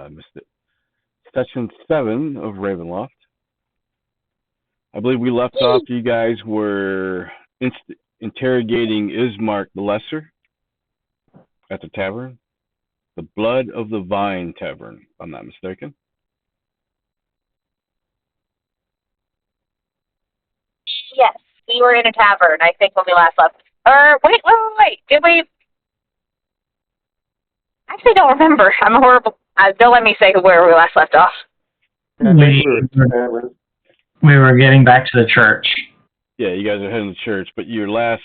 missed it. Session 7 of Ravenloft. I believe we left off. You guys were interrogating Ismark the Lesser at the tavern, the Blood of the Vine Tavern, if I'm not mistaken. Yes, we were in a tavern, I think, when we last left. Or, wait. Did we? I actually don't remember. I'm horrible. Don't let me say where we last left off. We were getting back to the church. Yeah, you guys are heading to church, but your last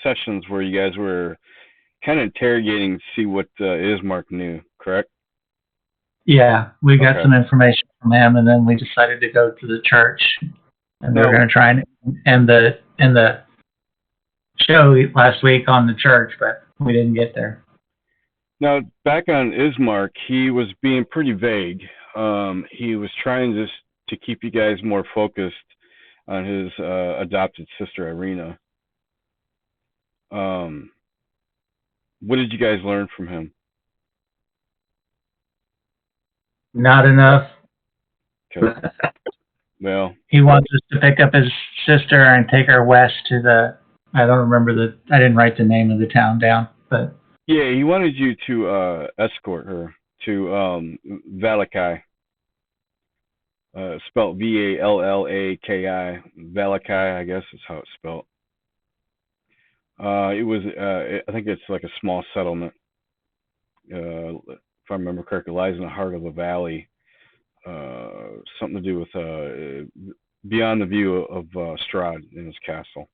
sessions where you guys were kind of interrogating to see what Ismark knew, correct? Yeah, we got some information from him, and then we decided to go to the church, and we were going to try and end the show last week on the church, but we didn't get there. Now, back on Ismark, he was being pretty vague. He was trying to keep you guys more focused on his adopted sister, Irina. What did you guys learn from him? Not enough. Okay. Well, he wants us to pick up his sister and take her west to the. I don't remember I didn't write the name of the town down, but. Yeah, he wanted you to escort her to Valakai. Spelled Vallaki. Valakai, I guess is how it's spelled. It was, I think it's like a small settlement. If I remember correctly, it lies in the heart of a valley. Something to do with beyond the view of Strahd in his castle.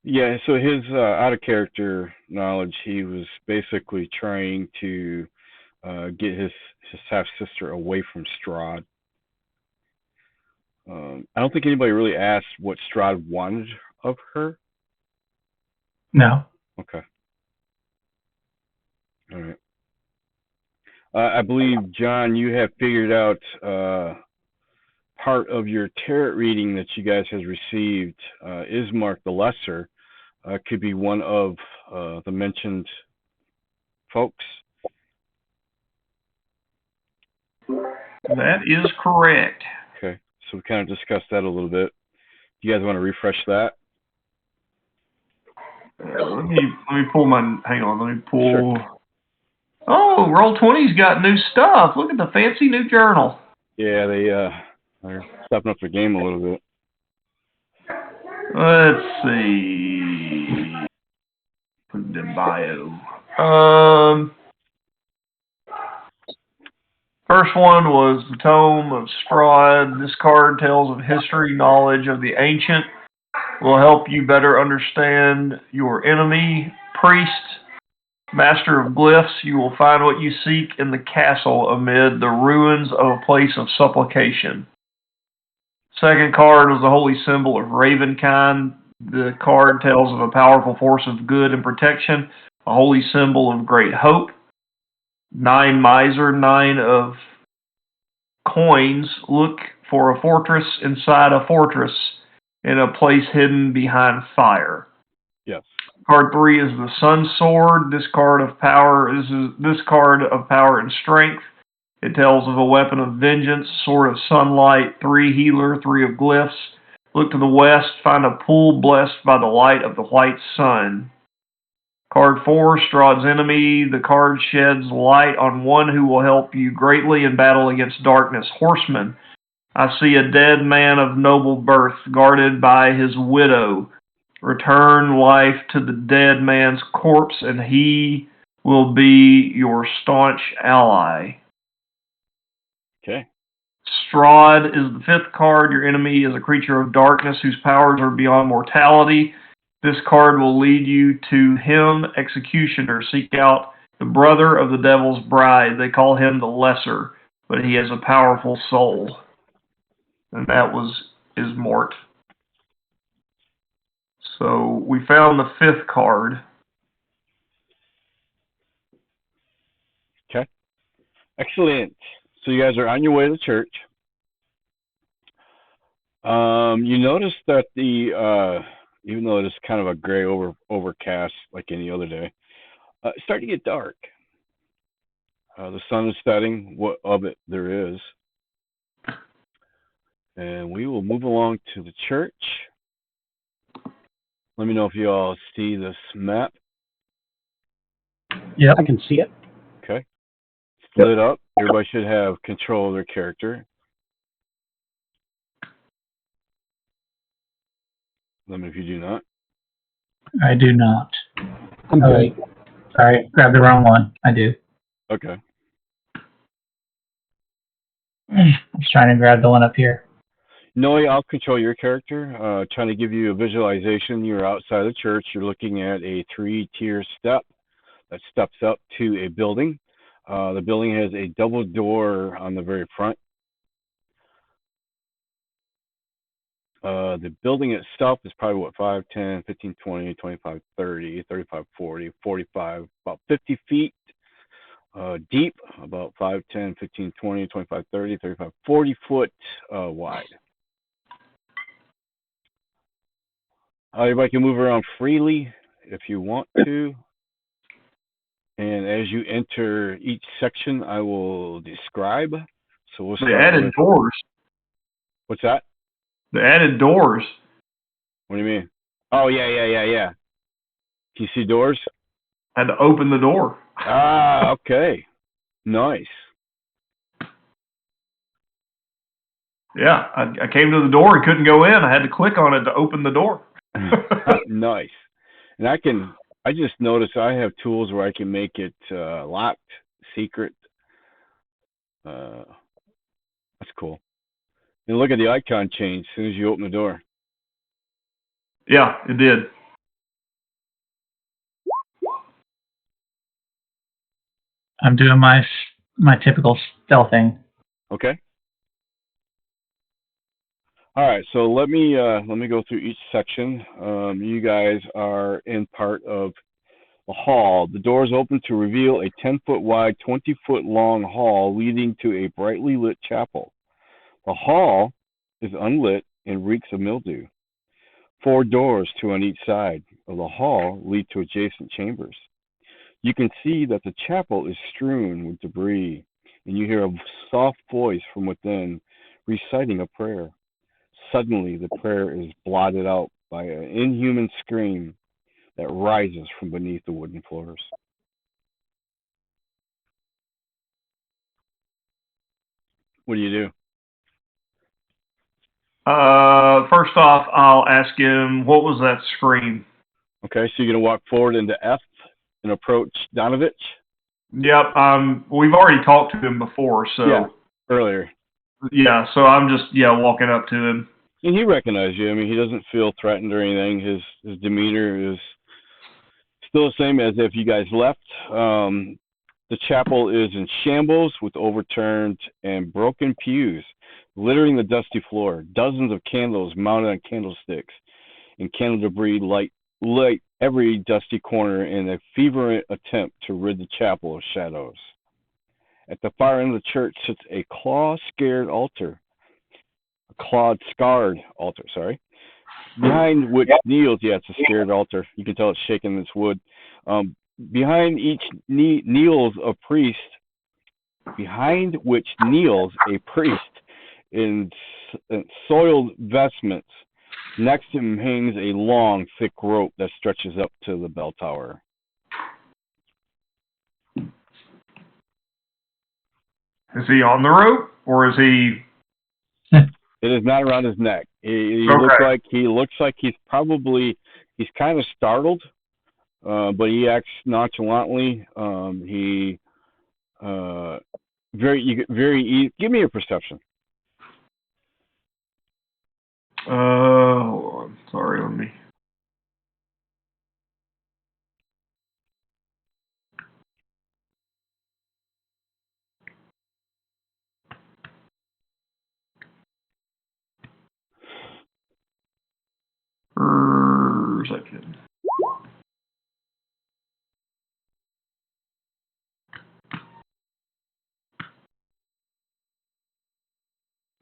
Yeah, so his out of character knowledge, he was basically trying to get his half sister away from Strahd. I don't think anybody really asked what Strahd wanted of her. No. Okay. All right. I believe, John, you have figured out part of your tarot reading that you guys has received. Ismark the Lesser could be one of the mentioned folks. That is correct. Okay, so we kind of discussed that a little bit. You guys want to refresh that? Let me pull my. Hang on, let me pull. Sure. Oh, Roll20's got new stuff. Look at the fancy new journal. Yeah, they're stepping up their game a little bit. Let's see. Put the bio. First one was the Tome of Strahd. This card tells of history, knowledge of the ancient. Will help you better understand your enemy. Priest, master of glyphs, you will find what you seek in the castle amid the ruins of a place of supplication. Second card was the holy symbol of Ravenkind. The card tells of a powerful force of good and protection, a holy symbol of great hope. 9 miser, 9 of coins. Look for a fortress inside a fortress in a place hidden behind fire. Yes. Card 3 is the Sun Sword. This card of power and strength. It tells of a weapon of vengeance, sword of sunlight, 3 healer, 3 of glyphs. Look to the west, find a pool blessed by the light of the white sun. Card 4, Strahd's enemy. The card sheds light on one who will help you greatly in battle against darkness. Horseman. I see a dead man of noble birth, guarded by his widow. Return life to the dead man's corpse, and he will be your staunch ally. Okay. Strahd is the 5th card. Your enemy is a creature of darkness whose powers are beyond mortality. This card will lead you to him, Executioner. Seek out the brother of the Devil's Bride. They call him the Lesser, but he has a powerful soul. And that was Ismort. So we found the 5th card. Okay. Excellent. So you guys are on your way to church. You notice that even though it is kind of a gray overcast like any other day, it's starting to get dark. The sun is setting, what of it there is. And we will move along to the church. Let me know if you all see this map. Yep. I can see it. Okay. Split up. Everybody should have control of their character. Let me know if you do not. I do not. I'm Oh, good. wait. Sorry, grabbed the wrong one. I do. Okay. I was trying to grab the one up here. Noe, I'll control your character. Trying to give you a visualization. You're outside the church. You're looking at a 3-tier step that steps up to a building. The building has a double door on the very front. The building itself is probably what, 5, 10, 15, 20, 25, 30, 35, 40, 45, about 50 feet deep, about 5, 10, 15, 20, 25, 30, 35, 40 foot wide. Everybody can move around freely if you want to. And as you enter each section, I will describe. So we'll They start added with, doors. what's that? They added doors. What do you mean? Oh, yeah. Can you see doors? I had to open the door. Ah, okay. Nice. Yeah, I came to the door and couldn't go in. I had to click on it to open the door. Nice. And I just noticed I have tools where I can make it locked, secret. That's cool. And look at the icon change as soon as you open the door. Yeah, it did. I'm doing my typical stealthing. Okay. All right, so let me go through each section. You guys are in part of a hall. The doors open to reveal a 10-foot wide, 20-foot long hall leading to a brightly lit chapel. The hall is unlit and reeks of mildew. 4 doors, 2 on each side of the hall, lead to adjacent chambers. You can see that the chapel is strewn with debris, and you hear a soft voice from within reciting a prayer. Suddenly, the prayer is blotted out by an inhuman scream that rises from beneath the wooden floors. What do you do? First off, I'll ask him, what was that scream? Okay, so you're going to walk forward into F and approach Donavich? Yep, we've already talked to him before, so. Yeah, earlier. Yeah, so I'm just, walking up to him. And he recognized you. I mean, he doesn't feel threatened or anything. His demeanor is still the same as if you guys left. The chapel is in shambles with overturned and broken pews littering the dusty floor. Dozens of candles mounted on candlesticks and candle debris light every dusty corner in a fervent attempt to rid the chapel of shadows. At the far end of the church sits a claw-scarred altar, behind which kneels, it's a scared altar. You can tell it's shaking, it's wood. Behind each kneels a priest, behind which kneels a priest in soiled vestments. Next to him hangs a long, thick rope that stretches up to the bell tower. Is he on the rope, or is he? It is not around his neck. He Okay. looks like he's kind of startled, but he acts nonchalantly. Give me a perception. Hold on. Sorry, let me. Second.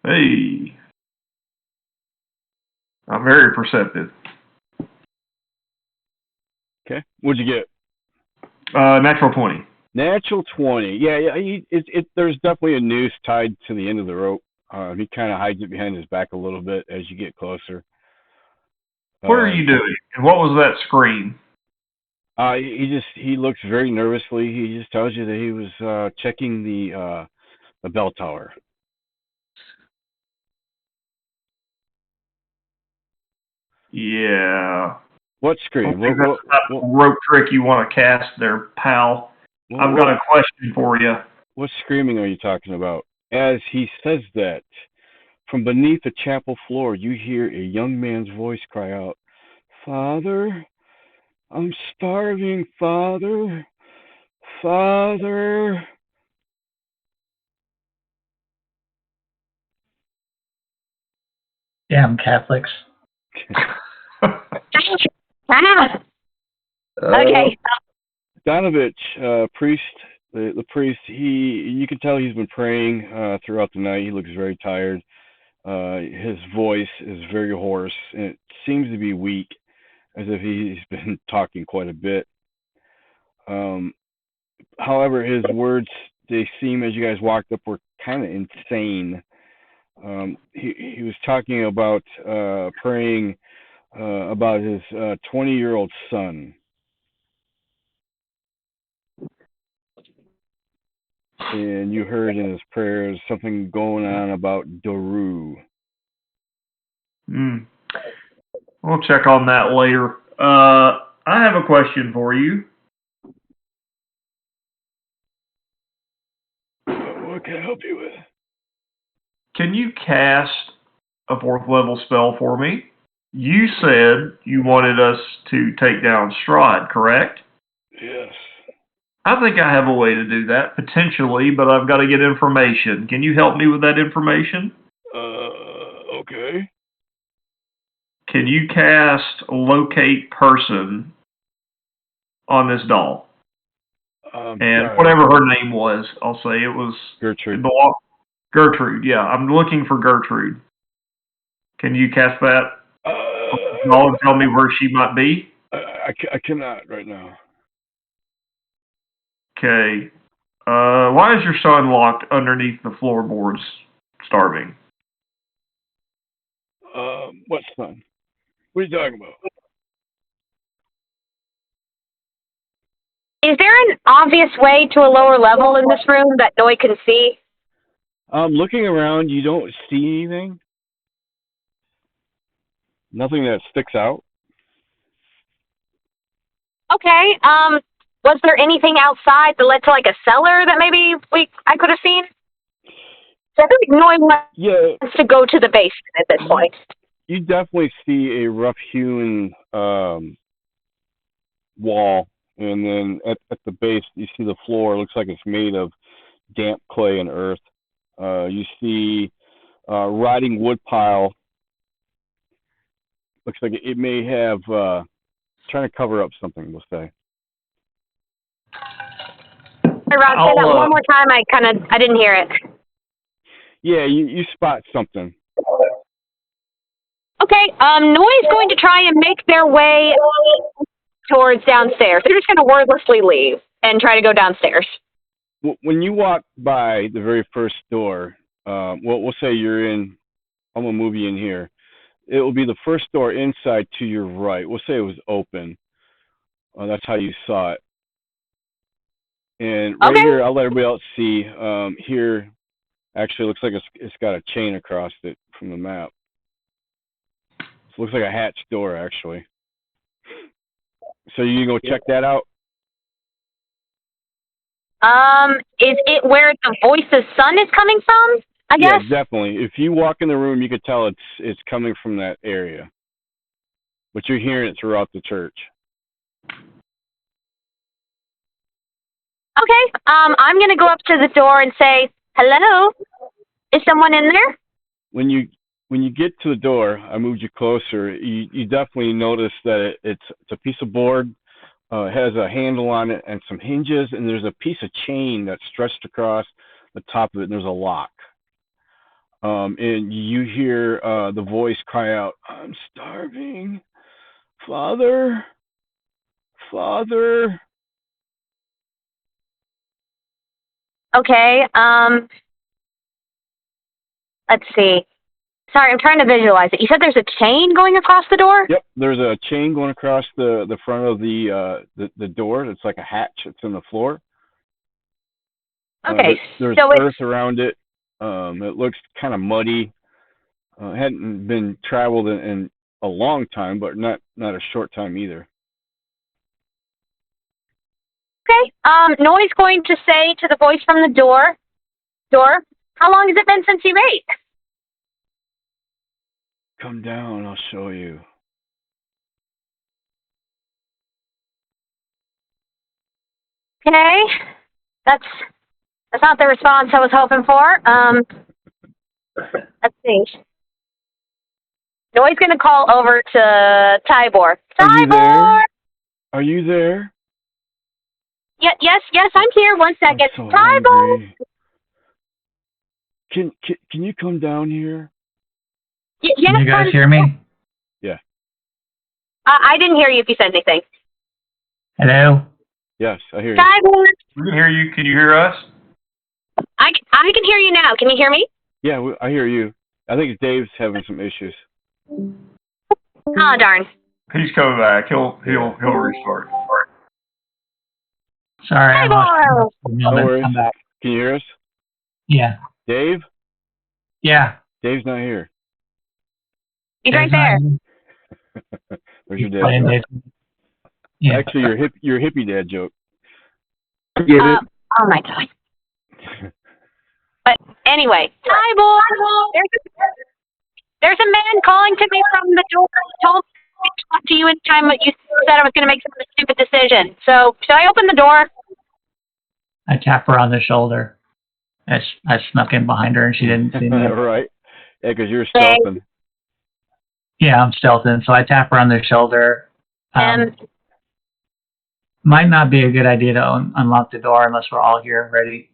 Hey. I'm very perceptive. Okay. What'd you get? Natural 20. Natural 20. Yeah. There's definitely a noose tied to the end of the rope. He kind of hides it behind his back a little bit as you get closer. What are you doing? And what was that scream? He looks very nervously. He just tells you that he was checking the bell tower. Yeah. What scream? That's not a rope trick you want to cast there, pal. I've got a question for you. What screaming are you talking about? As he says that, from beneath the chapel floor, you hear a young man's voice cry out, "Father, I'm starving, Father, Father." Damn Catholics. Okay. Donavich, priest, the priest, you can tell he's been praying throughout the night. He looks very tired. His voice is very hoarse, and it seems to be weak, as if he's been talking quite a bit. However, his words, they seem, as you guys walked up, were kind of insane. He was talking about praying about his 20-year-old son. And you heard in his prayers something going on about Daru. We'll check on that later. I have a question for you. What can I help you with? Can you cast a 4th level spell for me? You said you wanted us to take down Strahd, correct? Yes. I think I have a way to do that, potentially, but I've got to get information. Can you help me with that information? Okay. Can you cast Locate Person on this doll? And whatever her name was, I'll say it was Gertrude. Gertrude, yeah. I'm looking for Gertrude. Can you cast that? And tell me where she might be? I cannot right now. Okay. Why is your son locked underneath the floorboards, starving? What son? What are you talking about? Is there an obvious way to a lower level in this room that Noi can see? Looking around, you don't see anything. Nothing that sticks out. Okay. Was there anything outside that led to like a cellar that maybe I could have seen? So I feel like Noi wants to go to the basement at this point. You definitely see a rough-hewn wall, and then at the base, you see the floor. It looks like it's made of damp clay and earth. You see rotting wood pile. Looks like it may have trying to cover up something, we'll say. Hey, Rob, say that one more time. I didn't hear it. Yeah, you spot something. Okay, Noi's going to try and make their way towards downstairs. They're just going to wordlessly leave and try to go downstairs. When you walk by the very first door, we'll say you're in, I'm going to move you in here. It will be the first door inside to your right. We'll say it was open. That's how you saw it. And right here, I'll let everybody else see. Here, actually, looks like it's got a chain across it from the map. So it looks like a hatched door, actually. So you can go check that out? Is it where the voice's son is coming from, I guess? Yeah, definitely. If you walk in the room, you could tell it's coming from that area. But you're hearing it throughout the church. Okay, I'm going to go up to the door and say, hello? Is someone in there? When you get to the door, I moved you closer. You definitely notice that it's a piece of board. It has a handle on it and some hinges, and there's a piece of chain that's stretched across the top of it, and there's a lock. And you hear the voice cry out, "I'm starving. Father, Father." Okay. Let's see. Sorry, I'm trying to visualize it. You said there's a chain going across the door? Yep, there's a chain going across the front of the door. It's like a hatch. It's in the floor. Okay. There's so earth around it. It looks kind of muddy. Hadn't been traveled in a long time, but not a short time either. Okay. Noy's going to say to the voice from the door, how long has it been since you ate? Come down, I'll show you. Okay. That's not the response I was hoping for. Let's see. Noy's going to call over to Tybor. Tybor! Are you there? Yes, I'm here. 1 second. I'm so Tybor! hungry. Can you come down here? Yes, Can you guys hear me? Yeah. I didn't hear you if you said anything. Hello? Yes, I hear you. Tybor! We can hear you. Can you hear us? I can hear you now. Can you hear me? Yeah, I hear you. I think Dave's having some issues. Oh, darn. He's coming back. He'll restart. Sorry, I Tybor! lost you. No worries. I'm back. Can you hear us? Yeah. Dave? Yeah. Dave's not here. He's right there. Where's your dad? Dave. Yeah. Actually, your hippie dad joke. Get it? Oh, my God. But anyway, Tybor! There's a man calling to me from the door. He told me to talk to you in time, but you said I was going to make some stupid decision. So, should I open the door? I tap her on the shoulder. I snuck in behind her and she didn't see me. Right. Yeah, because you're stealthing. Yeah, I'm stealthing. So I tap her on the shoulder. Might not be a good idea to unlock the door unless we're all here and ready.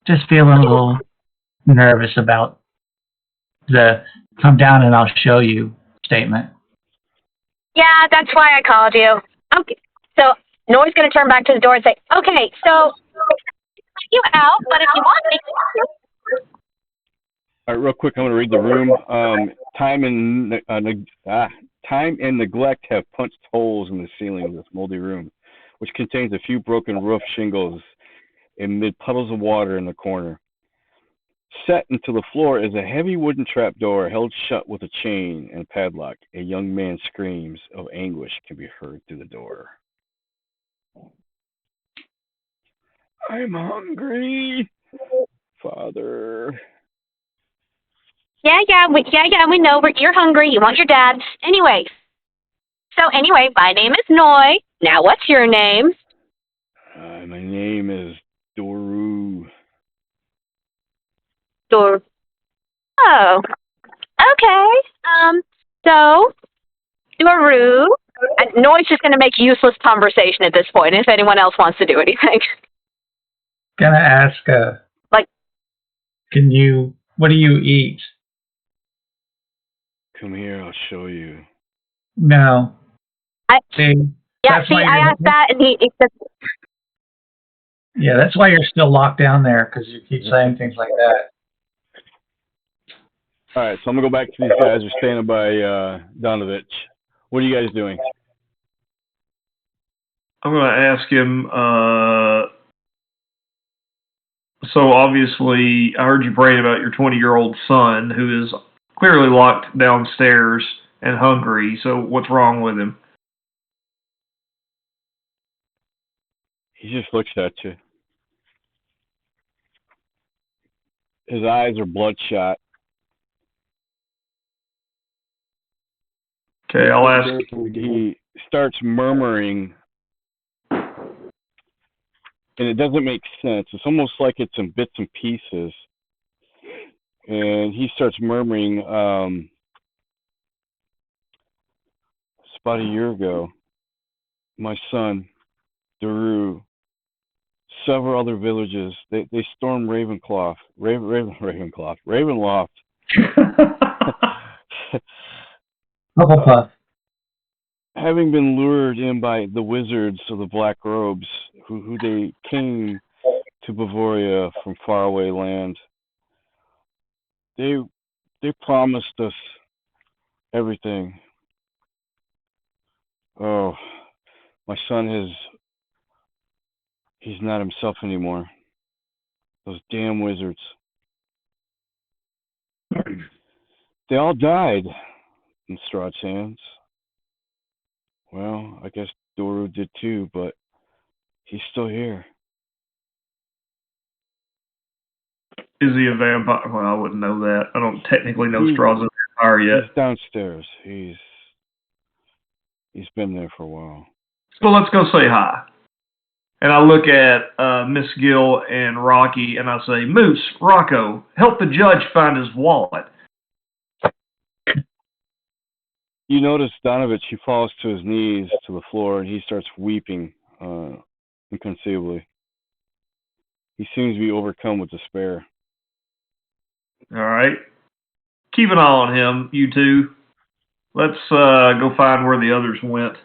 Just feeling a little nervous about the come down and I'll show you statement. Yeah, that's why I called you. Okay. So, Noy's going to turn back to the door and say, okay, so, you out, but if you want me to. All right, real quick, I'm going to read the room. Time and neglect have punched holes in the ceiling of this moldy room, which contains a few broken roof shingles amid puddles of water in the corner. Set into the floor is a heavy wooden trapdoor held shut with a chain and padlock. A young man's screams of anguish can be heard through the door. I'm hungry, Father. Yeah, we know. You're hungry. You want your dad. Anyway, my name is Noy. Now, what's your name? My name is Doru. Oh, okay. So, Doru. Noy's just going to make useless conversation at this point, if anyone else wants to do anything. Gonna ask, what do you eat? Come here, I'll show you. No. I asked that, and he said, yeah, that's why you're still locked down there, because you keep saying things like that. All right, so I'm going to go back to these guys who are standing by Donavich. What are you guys doing? I'm going to ask him, so obviously I heard you praying about your 20-year-old son who is clearly locked downstairs and hungry, so what's wrong with him? He just looks at you. His eyes are bloodshot. Okay, I'll ask. He starts murmuring, and it doesn't make sense. It's almost like it's in bits and pieces. And he starts murmuring, it's about a year ago, my son, Daru, several other villages, they stormed Ravenloft. Hufflepuff. having been lured in by the wizards of the Black Robes, who they came to Bavaria from faraway land, they promised us everything. Oh, my son he's not himself anymore. Those damn wizards. They all died in Strahd's hands. Well, I guess Doru did too, but he's still here. Is he a vampire? Well, I wouldn't know that. I don't technically know Strahd's a vampire yet. He's downstairs. He's been there for a while. So let's go say hi. And I look at Miss Gill and Rocky, and I say, Moose, Rocco, help the judge find his wallet. You notice Donavich, he falls to his knees to the floor, and he starts weeping inconceivably. He seems to be overcome with despair. All right. Keep an eye on him, you two. Let's go find where the others went.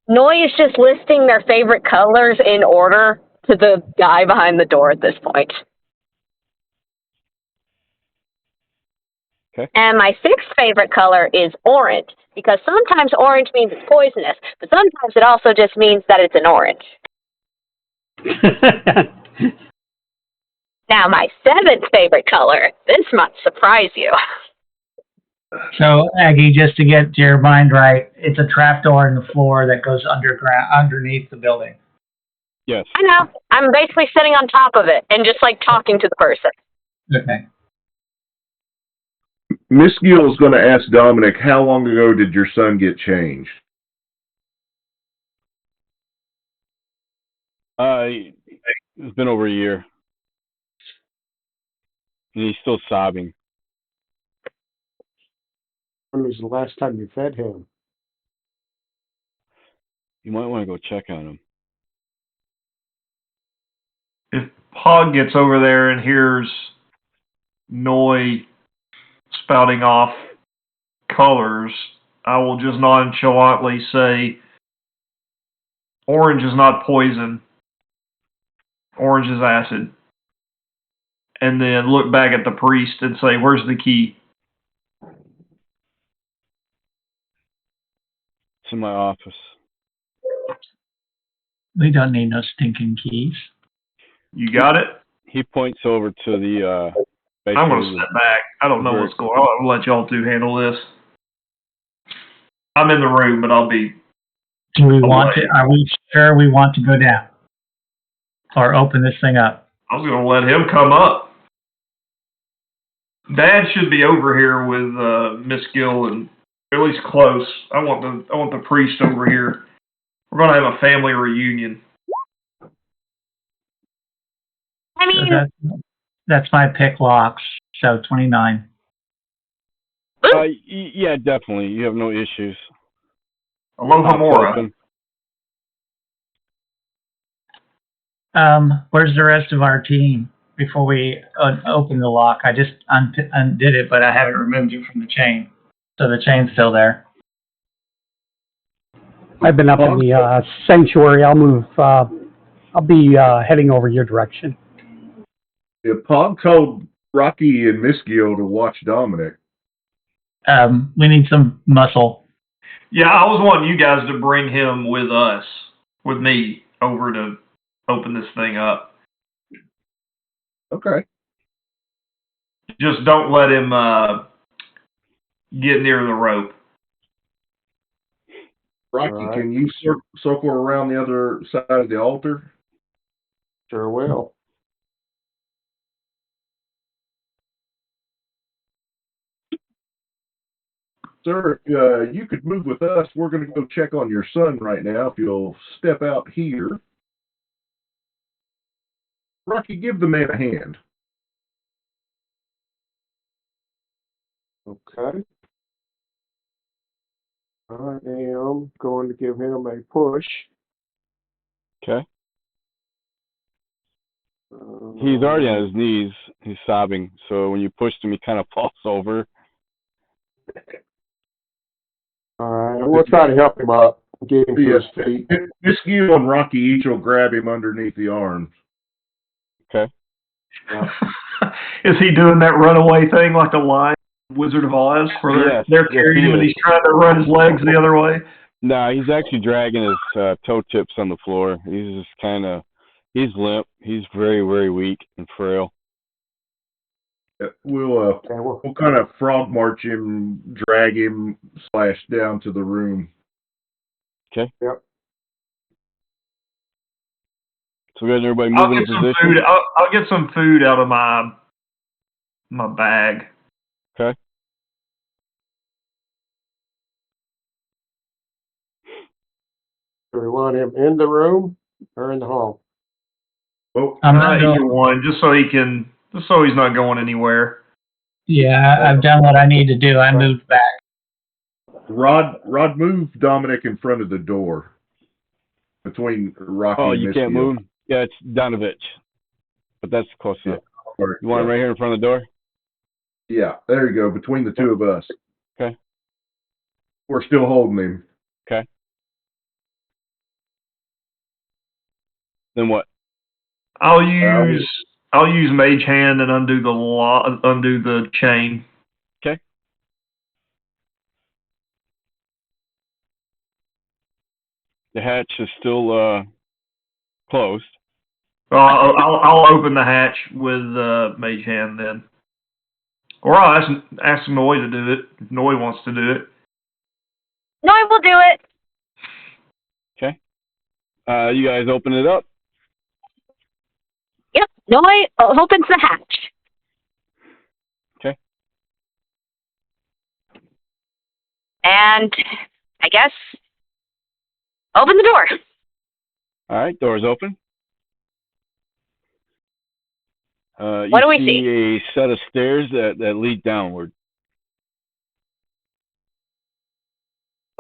Noi is just listing their favorite colors in order to the guy behind the door at this point. Okay. And my sixth favorite color is orange, because sometimes orange means it's poisonous, but sometimes it also just means that it's an orange. Now, my seventh favorite color, this might surprise you. So, Aggie, just to get your mind right, it's a trapdoor in the floor that goes underneath the building. Yes. I know. I'm basically sitting on top of it and just like talking to the person. Okay. Miss Gill is going to ask Dominic, how long ago did your son get changed? It's been over a year. And he's still sobbing. When was the last time you fed him? You might want to go check on him. If Hog gets over there and hears Noi spouting off colors, I will just nonchalantly say, orange is not poison. Orange is acid. And then look back at the priest and say, where's the key? It's in my office. We don't need no stinking keys. You got it? He points over to the... I'm going to step back. I don't know what's going on. I'll let y'all two handle this. I'm in the room, but I'll be... Do we want to... Are we sure we want to go down? Or open this thing up? I was going to let him come up. Dad should be over here with Miss Gill and at least close. I want the priest over here. We're going to have a family reunion. I mean, So that's my pick locks. So 29. Yeah, definitely. You have no issues. Aloha Mora. Where's the rest of our team? Before we open the lock, I just undid it, but I haven't removed you from the chain. So the chain's still there. I've been up in the sanctuary. I'll move. I'll be heading over your direction. Yeah, Pog told Rocky and Miss Gill to watch Dominic. We need some muscle. Yeah, I was wanting you guys to bring him with us, with me, over to open this thing up. Okay. Just don't let him get near the rope. Rocky, All right. can you circle around the other side of the altar? Sure will. Sir, if you could move with us, we're going to go check on your son right now. If you'll step out here. Rocky, give the man a hand. Okay. I am going to give him a push. Okay. He's already on his knees. He's sobbing. So when you pushed him, he kind of falls over. Alright, we'll try to help him up. Get him to his feet. Miscue and Rocky each will grab him underneath the arms. Okay. Yeah. Is he doing that runaway thing like the lion Wizard of Oz, where they're carrying him and he's trying to run his legs the other way? No, he's actually dragging his toe tips on the floor. He's just he's limp. He's very, very weak and frail. We'll kind of front march him, drag him, / down to the room. Okay. Yep. So we got everybody moving in position. I'll get some food out of my bag. Okay. Do we want him in the room or in the hall? Oh, I'm not either one, just so he's not going anywhere. Yeah, I've done what I need to do. I moved back. Rod, move Dominic in front of the door between Rocky and you can't move? Yeah, it's Donavich. But that's close enough. You want him right here in front of the door? Yeah, there you go, between the two of us. Okay. We're still holding him. Okay. Then what? I'll use Mage Hand and undo the chain. Okay. The hatch is still closed. I'll open the hatch with Mage Hand then, or I'll ask Noy to do it if Noy wants to do it. Noy will do it. Okay. You guys open it up. Yep. Noy opens the hatch. Okay. And I guess open the door. All right, door's open. What do we see? A set of stairs that lead downward.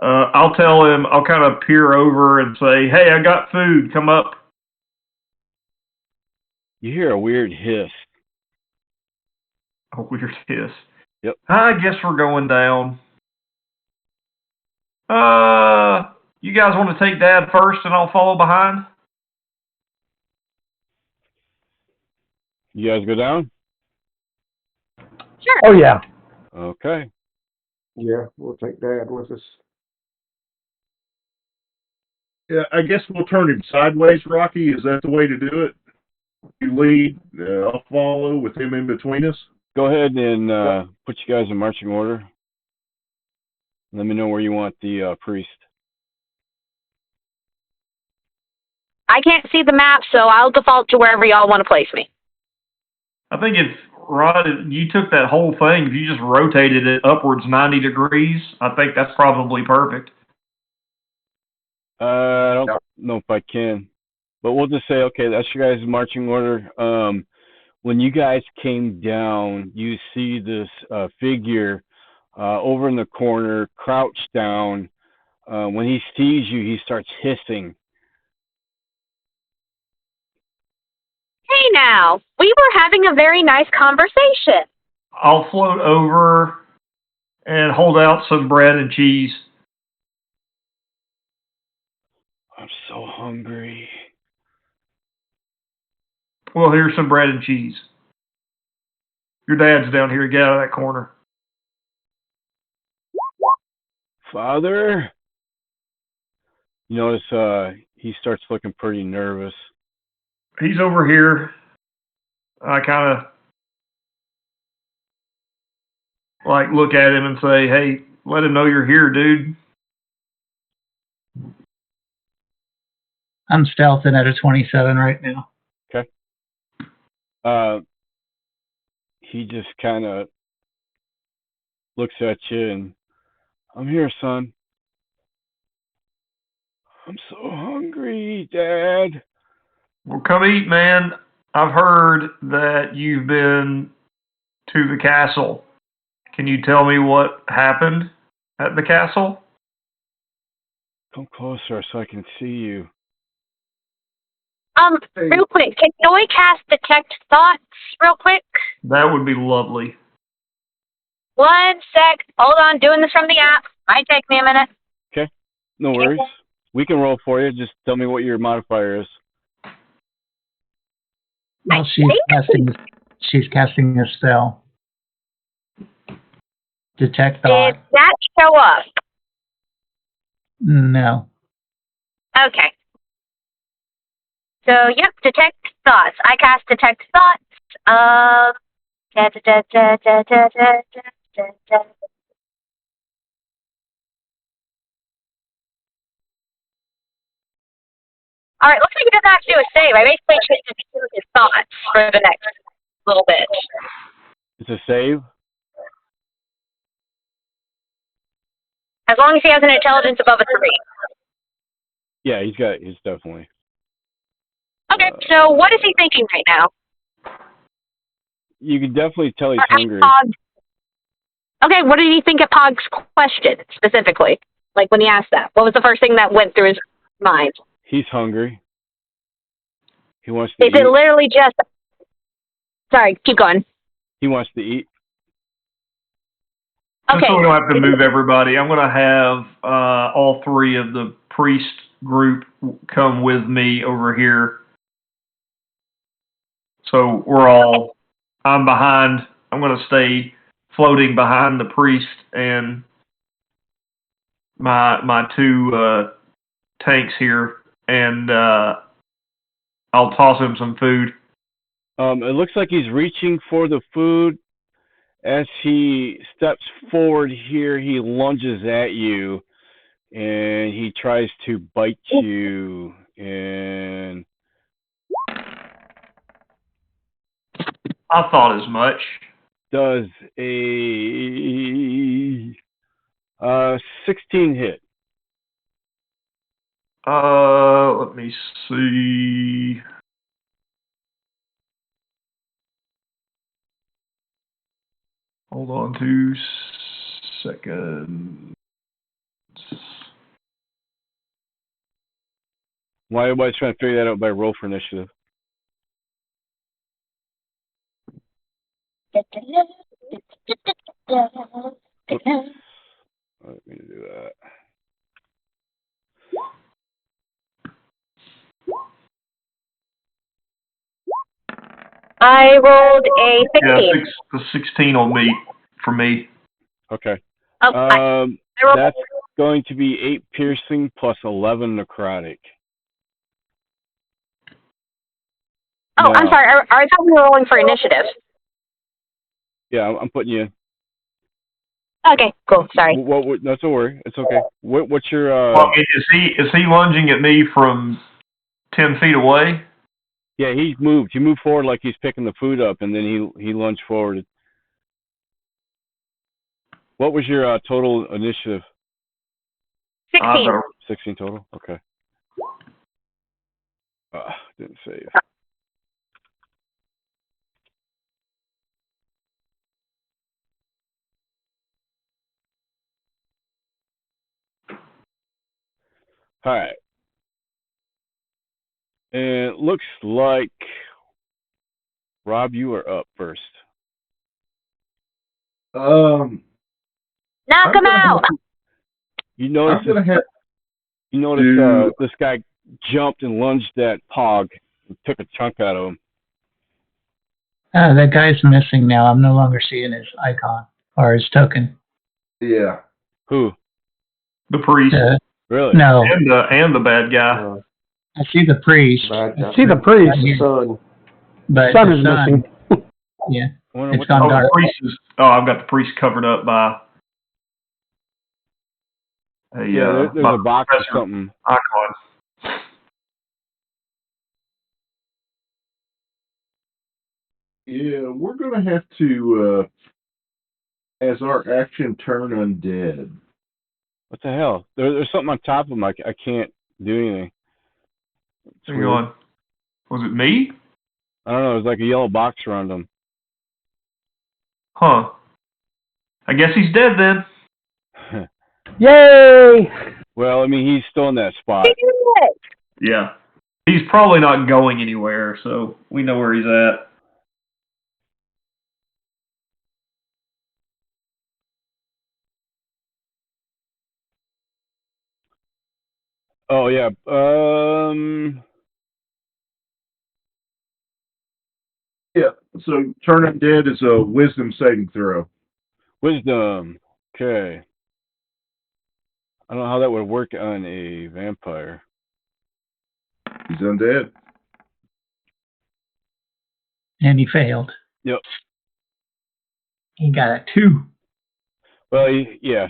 I'll tell him, I'll kind of peer over and say, hey, I got food, come up. You hear a weird hiss. A weird hiss. Yep. I guess we're going down. You guys want to take Dad first and I'll follow behind? You guys go down? Sure. Oh, yeah. Okay. Yeah, we'll take Dad with us. Yeah, I guess we'll turn him sideways, Rocky. Is that the way to do it? You lead, I'll follow with him in between us. Go ahead and put you guys in marching order. Let me know where you want the priest. I can't see the map, so I'll default to wherever y'all want to place me. I think if, Rod, you took that whole thing, if you just rotated it upwards 90 degrees, I think that's probably perfect. I don't know if I can. But we'll just say, okay, that's your guys' marching order. When you guys came down, you see this figure over in the corner, crouched down. When he sees you, he starts hissing. Hey now, we were having a very nice conversation. I'll float over and hold out some bread and cheese. I'm so hungry. Well, here's some bread and cheese. Your dad's down here. Get out of that corner. Father? You notice he starts looking pretty nervous. He's over here. I kind of look at him and say, hey, let him know you're here, dude. I'm stealthing at a 27 right now. Okay. He just kind of looks at you and, I'm here, son. I'm so hungry, Dad. Well, come eat, man. I've heard that you've been to the castle. Can you tell me what happened at the castle? Come closer so I can see you. Real quick, can Noy cast Detect Thoughts real quick? That would be lovely. 1 sec. Hold on. Doing this from the app. Might take me a minute. Okay. No worries. We can roll for you. Just tell me what your modifier is. Well, she's casting a spell. Detect thought. Did that show up? No. Okay. So, yep, detect thoughts. I cast detect thoughts. All right, looks like he doesn't have to do a save. I basically just do his thoughts for the next little bit. It's a save? As long as he has an intelligence above a 3. Yeah, he's definitely. Okay, so what is he thinking right now? You can definitely tell he's hungry. Okay, what did he think of Pog's question, specifically? Like, when he asked that? What was the first thing that went through his mind? He's hungry. He wants to eat. Is it literally just... Sorry, keep going. He wants to eat. Okay. Just so we don't have to move everybody, I'm going to have all 3 of the priest group come with me over here. So I'm behind. I'm going to stay floating behind the priest and my 2 tanks here, and I'll toss him some food. It looks like he's reaching for the food. As he steps forward here, he lunges at you, and he tries to bite you, and... I thought as much. Does a 16 hit. Let me see. Hold on 2 seconds. Why everybody's trying to figure that out by roll for initiative? Oops. Let me do that. I rolled a 16. Yeah, 16 on me, for me. Okay. I That's going to be 8 piercing plus 11 necrotic. Oh, now, I'm sorry. I thought we were rolling for initiative. Yeah, I'm putting you in. Okay, cool. Sorry. That's a worry. It's okay. What's your... Well, is he lunging at me from 10 feet away? Yeah, he's moved. He moved forward like he's picking the food up, and then he lunged forward. What was your total initiative? 16. 16 total? Okay. Didn't save. All right. And it looks like, Rob, you are up first. Knock him out! You notice this guy jumped and lunged at Pog and took a chunk out of him. That guy's missing now. I'm no longer seeing his icon or his token. Yeah. Who? The priest. Really? No. And the bad guy. I see the priest. I see the priest. The sun. But Sun is missing. Yeah. It's gone dark. I've got the priest covered up by there's a box or something. Icon. Yeah, we're going to have to, as our action, turn undead. What the hell? There's something on top of him. I can't do anything. Hang on. Was it me? I don't know. There's like a yellow box around him. Huh. I guess he's dead then. Yay! Well, I mean, he's still in that spot. Yeah. He's probably not going anywhere, so we know where he's at. Oh yeah. Yeah. So turn undead is a wisdom saving throw. Wisdom. Okay. I don't know how that would work on a vampire. He's undead. And he failed. Yep. He got a 2. Well, yeah.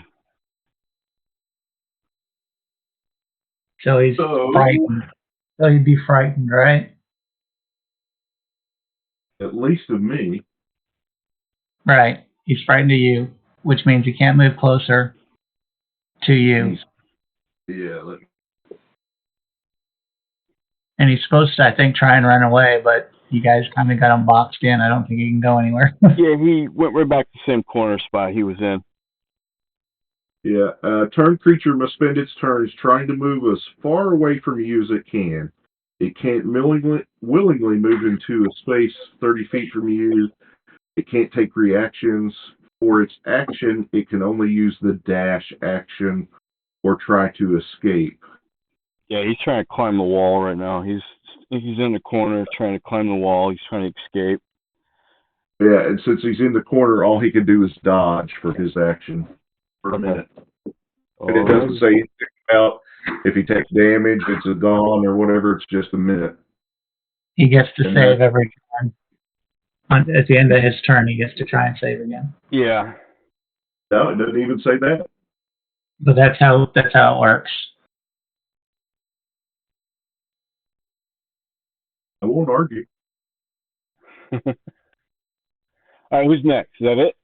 So he's frightened. So he'd be frightened, right? At least of me. Right. He's frightened of you, which means he can't move closer to you. Yeah. And he's supposed to, I think, try and run away, but you guys kind of got him boxed in. I don't think he can go anywhere. Yeah, he went right back to the same corner spot he was in. Yeah. Turn creature must spend its turns trying to move as far away from you as it can. It can't willingly move into a space 30 feet from you. It can't take reactions. For its action, it can only use the dash action or try to escape. Yeah, he's trying to climb the wall right now. He's in the corner trying to climb the wall. He's trying to escape. Yeah, and since he's in the corner, all he can do is dodge for his action for a minute. And it doesn't say anything about if he takes damage, it's a gone or whatever. It's just a minute. He gets to save every turn. At the end of his turn, he gets to try and save again. Yeah. No, it doesn't even say that. But that's how it works. I won't argue. All right, who's next? Is that it?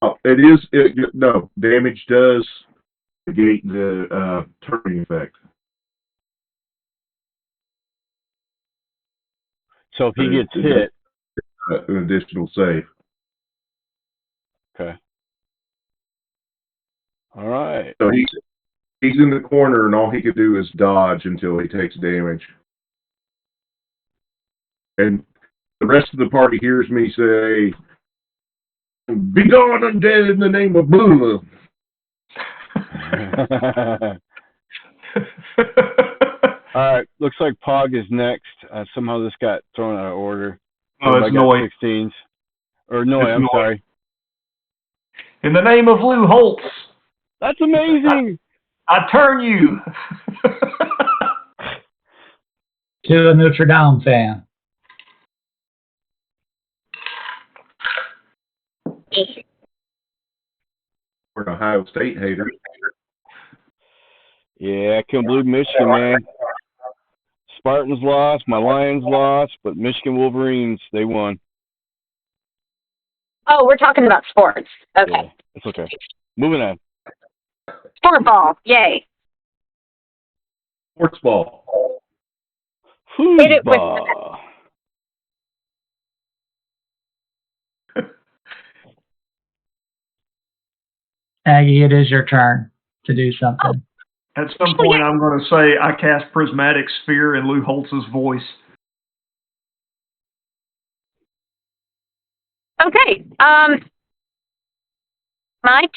Oh, it is. No, damage does negate the turning effect. So if he gets hit, an additional save. Okay. All right. So he's in the corner, and all he can do is dodge until he takes damage. And the rest of the party hears me say, "Be gone, undead, in the name of Blah." All right. Looks like Pog is next. Somehow this got thrown out of order. Oh, it's Noy. 16s. Or Noy, I'm sorry. In the name of Lou Holtz. That's amazing. I turn you. To a Notre Dame fan. We're an Ohio State hater. Yeah, I can't believe Michigan, man. Spartans lost, my Lions lost, but Michigan Wolverines, they won. Oh, we're talking about sports. Okay. Yeah, it's okay. Moving on. Sport ball. Yay. Sports ball. Foosball. Aggie, it is your turn to do something. At some point, I'm going to say I cast Prismatic Sphere in Lou Holtz's voice. Okay. My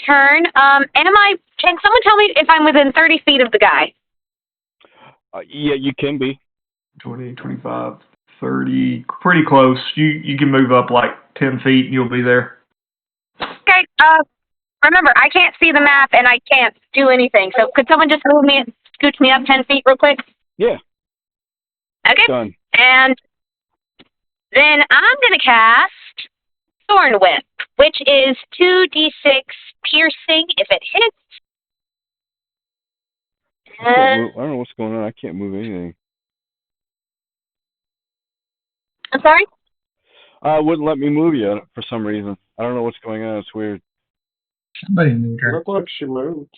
turn. Can someone tell me if I'm within 30 feet of the guy? Yeah, you can be. 20, 25, 30, pretty close. You can move up like 10 feet and you'll be there. Okay. Remember, I can't see the map and I can't do anything. So could someone just move me, scooch me up 10 feet real quick? Yeah. Okay. Done. And then I'm going to cast Thorn Whip, which is 2d6 piercing if it hits. I don't know what's going on. I can't move anything. I'm sorry? It wouldn't let me move you for some reason. I don't know what's going on. It's weird. Somebody moved her. Looked like she moved.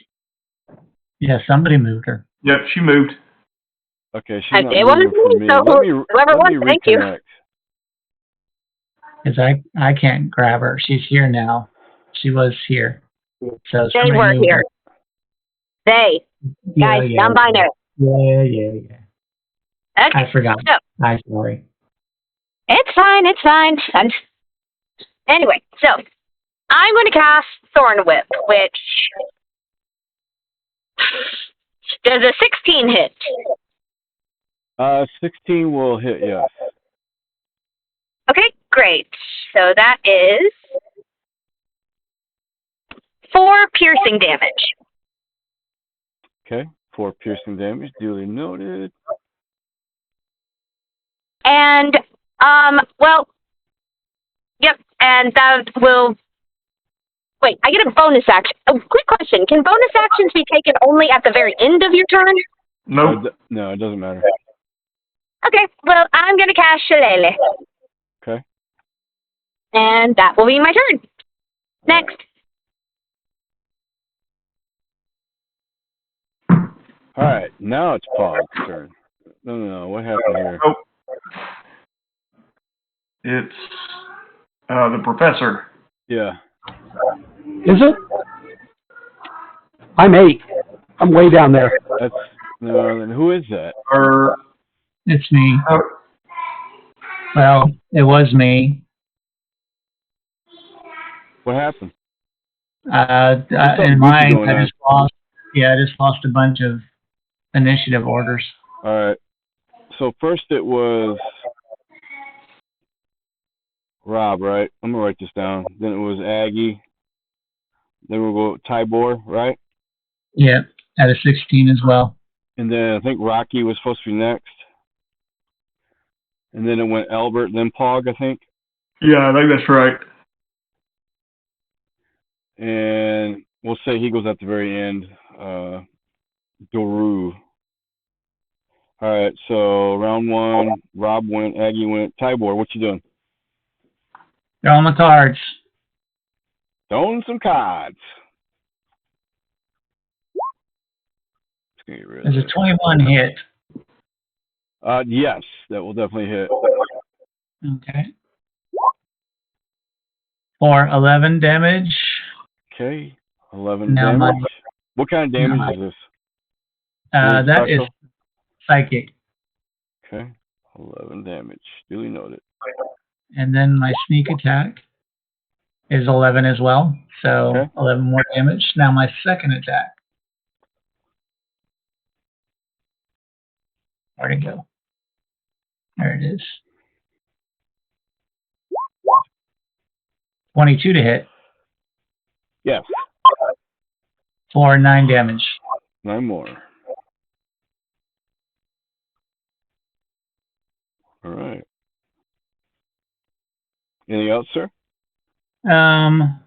Yeah, somebody moved her. Yep, she moved. Okay, she's not it moving wasn't for me, me. so Let me thank you. reconnect. Because I can't grab her. She's here now. She was here. So They were here. They. Yeah, Guys, yeah, non-binary. Yeah. Okay. I forgot. So, I'm sorry. It's fine. Anyway, so I'm going to cast Thorn Whip, which Does a 16 hit? 16 will hit, yes. Okay, great. So that is 4 piercing damage. Okay, 4 piercing damage, duly noted. And, well, yep, and that will... Wait, I get a bonus action. Oh, quick question. Can bonus actions be taken only at the very end of your turn? Nope. No, it doesn't matter. Okay, well, I'm going to cast Shillelagh. Okay. And that will be my turn. Next. All right, now it's Paul's turn. No, what happened here? Nope. It's the professor. Yeah. Is it? I'm 8. I'm way down there. No, then who is that? It's me. Well, it was me. What happened? In mine, I just lost. Yeah, I just lost a bunch of initiative orders. All right. So first it was Rob, right? I'm gonna write this down. Then it was Aggie. Then we'll go Tybor, right? Yeah, at a 16 as well. And then I think Rocky was supposed to be next. And then it went Albert, then Pog, I think. Yeah, I think that's right. And we'll say he goes at the very end. Doru. All right, so round 1, Rob went, Aggie went. Tybor, what you doing? Throwing the cards. Throwing some cards. Get rid of There's a 21 hit. Yes, that will definitely hit. Okay. For 11 damage. Okay, 11 damage. What kind of damage is this? That is psychic. Okay, 11 damage. Duly noted. And then my sneak attack is 11 as well. So okay. 11 more damage. Now my second attack. Where'd it go? There it is. 22 to hit. Yes. For 9 damage. 9 more. All right. Anything else, sir? I'm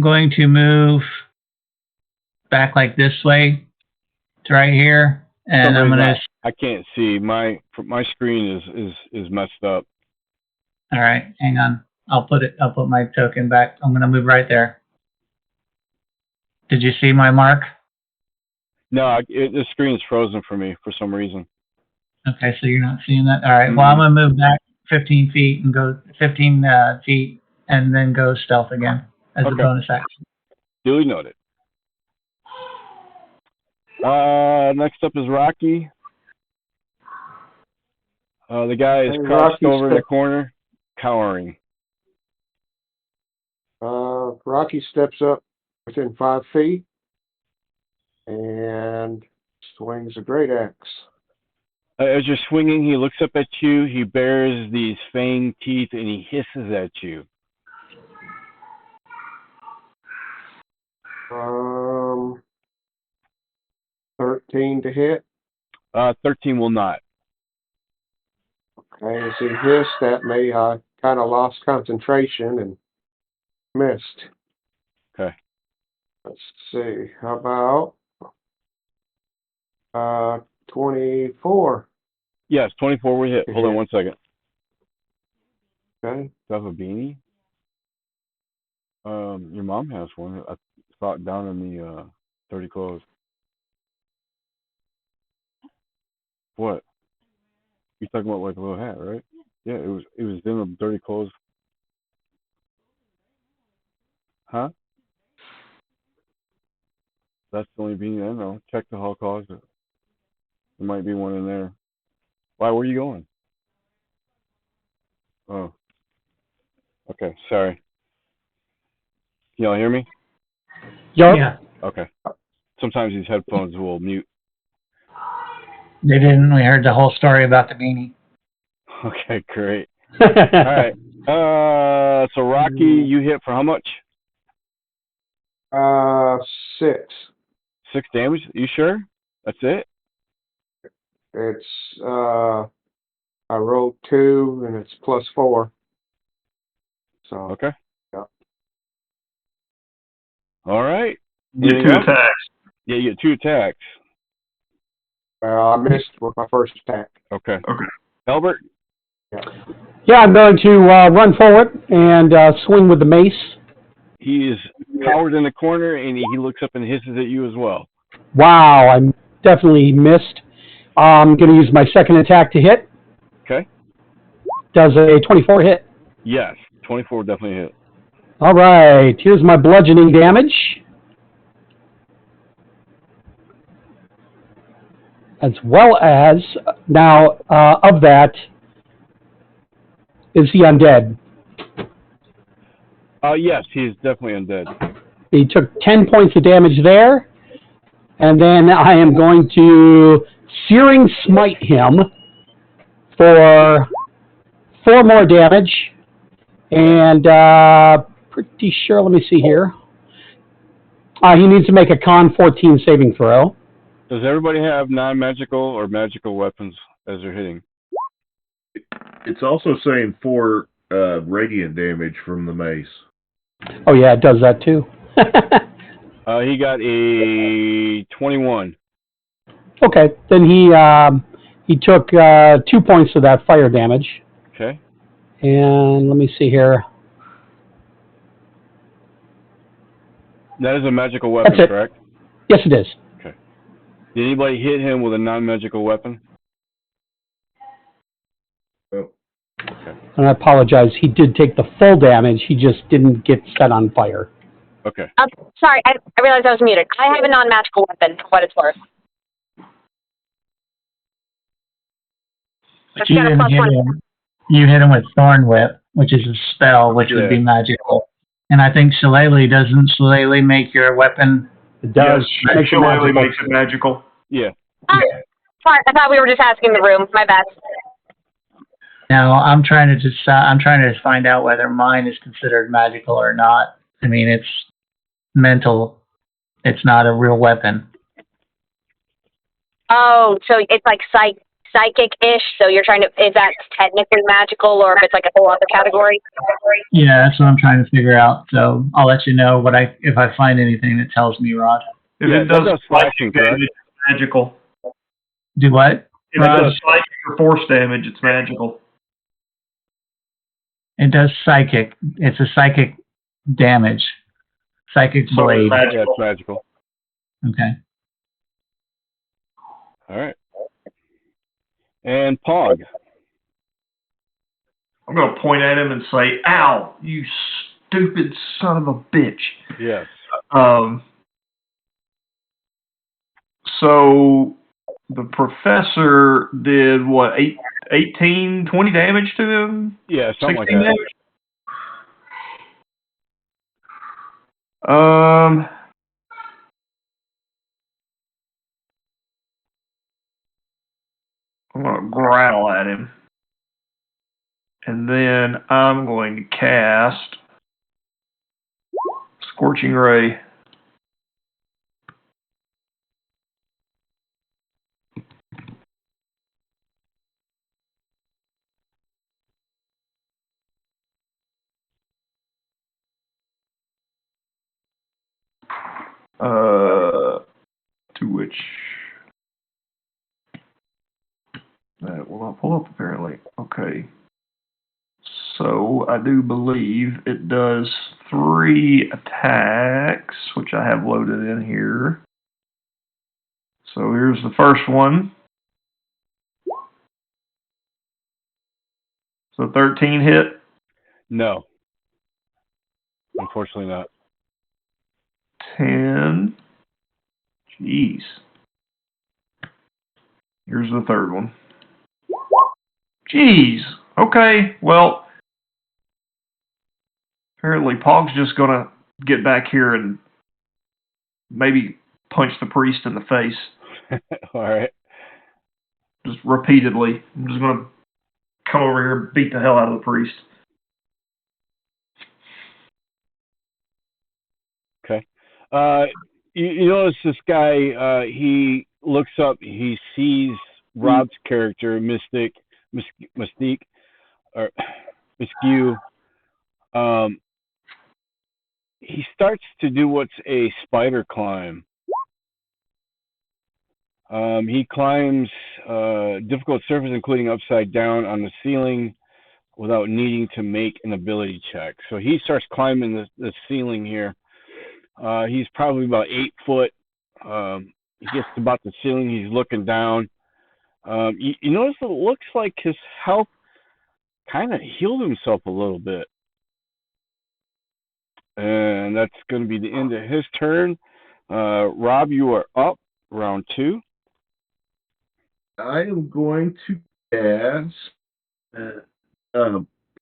going to move back like this way to right here, and I'm gonna. I can't see. My screen is messed up. All right, hang on. I'll put my token back. I'm gonna move right there. Did you see my mark? No, the screen's frozen for me for some reason. Okay, so you're not seeing that. All right. Well, I'm gonna move back 15 feet and go 15 feet, and then go stealth again as a bonus action. Duly noted. Next up is Rocky. The guy is crouched over in the corner, cowering. Rocky steps up within 5 feet and swings a great axe. As you're swinging, he looks up at you. He bares these fanged teeth and he hisses at you. 13 to hit. 13 will not. Okay, as he hissed at me, I kind of lost concentration and missed. Okay. Let's see. How about 24? Yes, 24 will hit. Hold on 1 second. Okay. Do you have a beanie? Your mom has one. I saw it down in the dirty clothes. What? You're talking about like a little hat, right? Yeah, it was in the dirty clothes. Huh? That's the only beanie I know. Check the hall closet. There might be one in there. Why? Where are you going? Oh. Okay, sorry. Can y'all hear me? Yeah. Okay. sometimes these headphones will mute. They didn't. We heard the whole story about the beanie. Okay, great. All right. So Rocky, you hit for how much? 6. 6 damage. You sure? That's it? It's I rolled 2 and it's +4. So Okay. yeah. All right. You get 2 attacks. Yeah, you get 2 attacks. I missed with my first attack. Okay. Okay. Albert? Yeah, I'm going to run forward and swing with the mace. He is cowered in the corner, and he looks up and hisses at you as well. Wow, I definitely missed. I'm going to use my second attack to hit. Okay. Does a 24 hit? Yes, 24 definitely hit. All right, here's my bludgeoning damage. As well as, now, of that, is he undead? Yes, he is definitely undead. He took 10 points of damage there. And then I am going to Searing Smite him for 4 more damage. And pretty sure, let me see here. He needs to make a Con 14 saving throw. Does everybody have non-magical or magical weapons as they're hitting? It's also saying 4 radiant damage from the mace. Oh, yeah, it does that too. He got a 21. Okay, then he took 2 points of that fire damage. Okay. And let me see here. That is a magical weapon, That's it. correct? Yes, it is. Okay. Did anybody hit him with a non-magical weapon? Oh. Okay. And I apologize. He did take the full damage. He just didn't get set on fire. Okay. Sorry, I realized I was muted. I have a non-magical weapon, for what it's worth. But you didn't hit him. You hit him with Thorn Whip, which is a spell, which would be magical. And I think doesn't Shillelagh make your weapon? It does. Yes, Shillelagh makes it magical. Yeah. Sorry, I thought we were just asking the room. My bad. Now I'm trying to decide. I'm trying to find out whether mine is considered magical or not. I mean, it's mental. It's not a real weapon. Oh, so it's like psychic-ish, so you're trying to, is that technically magical, or if it's like a whole other category? Yeah, that's what I'm trying to figure out. So I'll let you know if I find anything that tells me, Rod. If it does slashing damage, it's magical. Do what? If it does psychic or force damage, it's magical. It does psychic. It's a psychic damage. Psychic blade. Yeah, it's magical. Okay. All right. And Pog. I'm going to point at him and say, "Ow, you stupid son of a bitch." Yes. So the professor did what, 18, 20 damage to him? Yeah, something like that. Damage? I'm going to growl at him. And then I'm going to cast Scorching Ray. To which that will not pull up apparently. Okay. So I do believe it does 3 attacks, which I have loaded in here. So here's the first one. So 13 hit? No. Unfortunately not. 10. Jeez. Here's the third one. Jeez. Okay, well, apparently Pog's just going to get back here and maybe punch the priest in the face. All right. Just repeatedly. I'm just going to come over here and beat the hell out of the priest. Okay. You notice this guy, he looks up, he sees Rob's character, Mystique, or Miscue. He starts to do what's a spider climb. He climbs difficult surface, including upside down on the ceiling, without needing to make an ability check. So he starts climbing the ceiling here. He's probably about 8 foot. He gets to about the ceiling. He's looking down. You notice it looks like his health kind of healed himself a little bit. And that's going to be the end of his turn. Rob, you are up, round 2. I am going to cast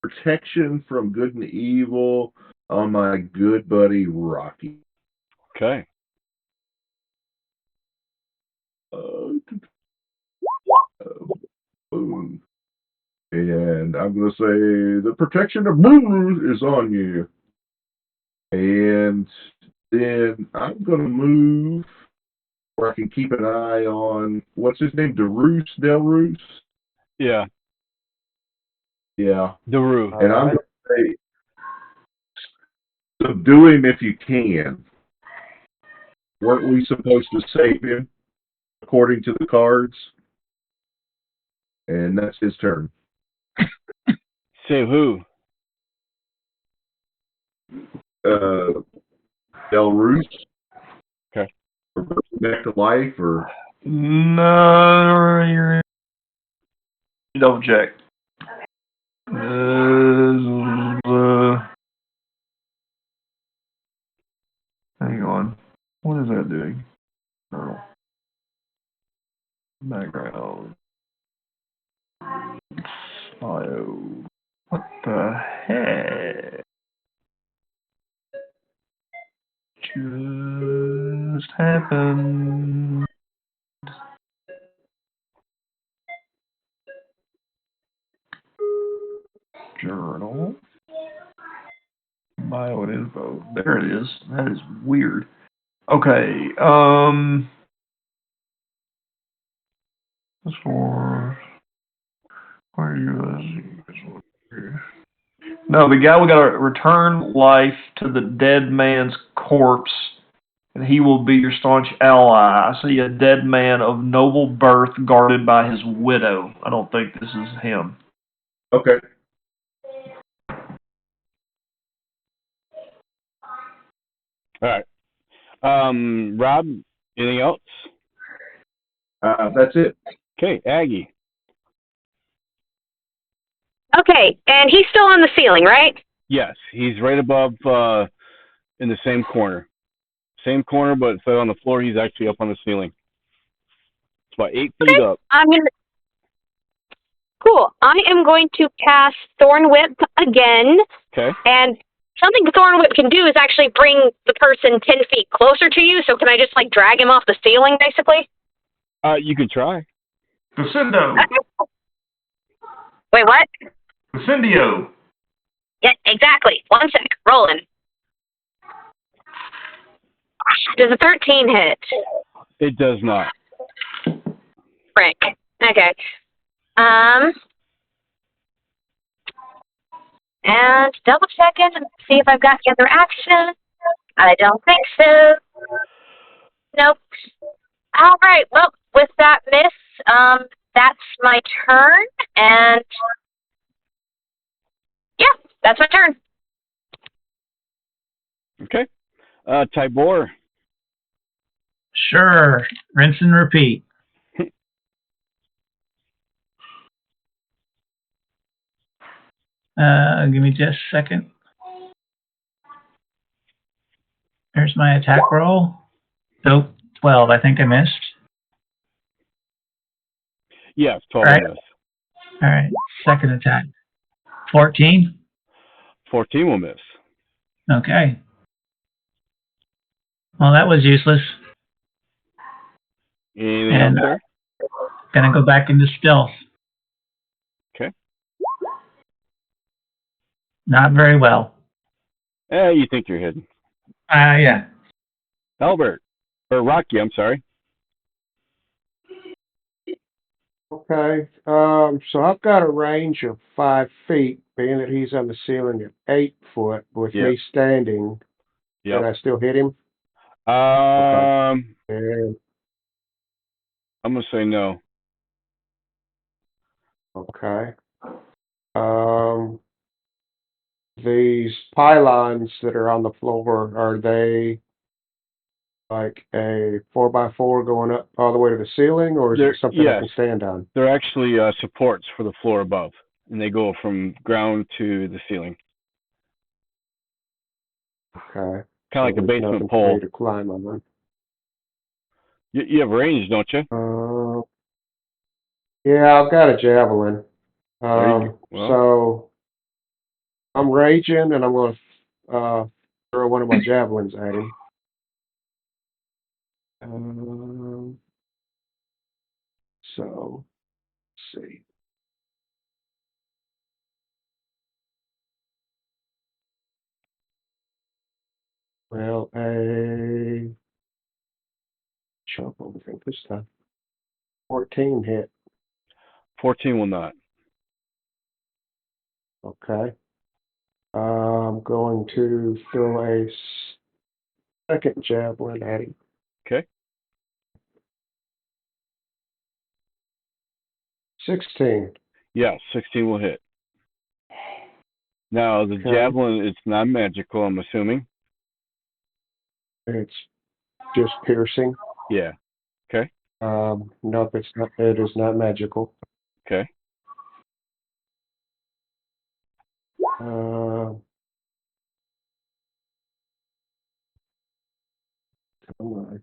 protection from good and evil on my good buddy Rocky. Okay. Boom. And I'm going to say the protection of Boo is on you. And then I'm going to move where I can keep an eye on, what's his name, Delroos? Yeah. Yeah. Delroos. And I'm going to say, subdue him if you can. Weren't we supposed to save him, according to the cards? And that's his turn. Save who? Delroos. Okay. Or back to life, or No, you're double check. Hang on. What is that doing? Oh. Background. Bio. What the heck? Just happened. Journal. Bio and info. There it is. That is weird. Okay. This one. Where are you? No, the guy, we gotta return life to the dead man's corpse, and he will be your staunch ally. I see a dead man of noble birth guarded by his widow. I don't think this is him. okay. All right. Rob, anything else? That's it. Okay, Aggie. Okay, and he's still on the ceiling, right? Yes, he's right above in the same corner. Same corner, but instead on the floor, he's actually up on the ceiling. It's about 8 feet up. Cool. I am going to cast Thorn Whip again. Okay. And something Thorn Whip can do is actually bring the person 10 feet closer to you. So can I just like drag him off the ceiling, basically? You can try. Lucindo. Wait, what? Lucindio. Yeah, exactly. 1 sec. Rolling. Does a 13 hit? It does not. Frick. Okay. And double checking and see if I've got the other action. I don't think so. Nope. All right. Well, with that miss, that's my turn, and yeah, that's my turn. Okay. Tybor. Sure. Rinse and repeat. Give me just a second. There's my attack roll. Nope, 12. I think I missed. Yes, 12 All right. miss. All right. Second attack. 14. 14 will miss. Okay. Well, that was useless. Anything And else, sir? gonna go back into stealth. Okay. Not very well. You think you're hidden. Yeah. Albert. Or Rocky, I'm sorry. Okay. So I've got a range of 5 feet, being that he's on the ceiling at 8 foot. With Yep. me standing, Yep. can I still hit him? And, I'm going to say no. okay. These pylons that are on the floor, are they like a 4x4 going up all the way to the ceiling, or is it something I can stand on? They're actually supports for the floor above, and they go from ground to the ceiling. Okay. Kind of like a basement nothing pole. for me to climb on. You have range, don't you? Yeah, I've got a javelin. There you go. Well, So I'm raging, and I'm going to throw one of my javelins at him. So, let's see. Well, a chunk over think this time. 14 hit. 14 will not. Okay. I'm going to throw a second javelin at him. Okay. 16. Yeah, 16 will hit. Now, the javelin, it's not magical, I'm assuming. It's just piercing. Yeah. Okay. Nope, it's not. It is not magical. Okay. Come on.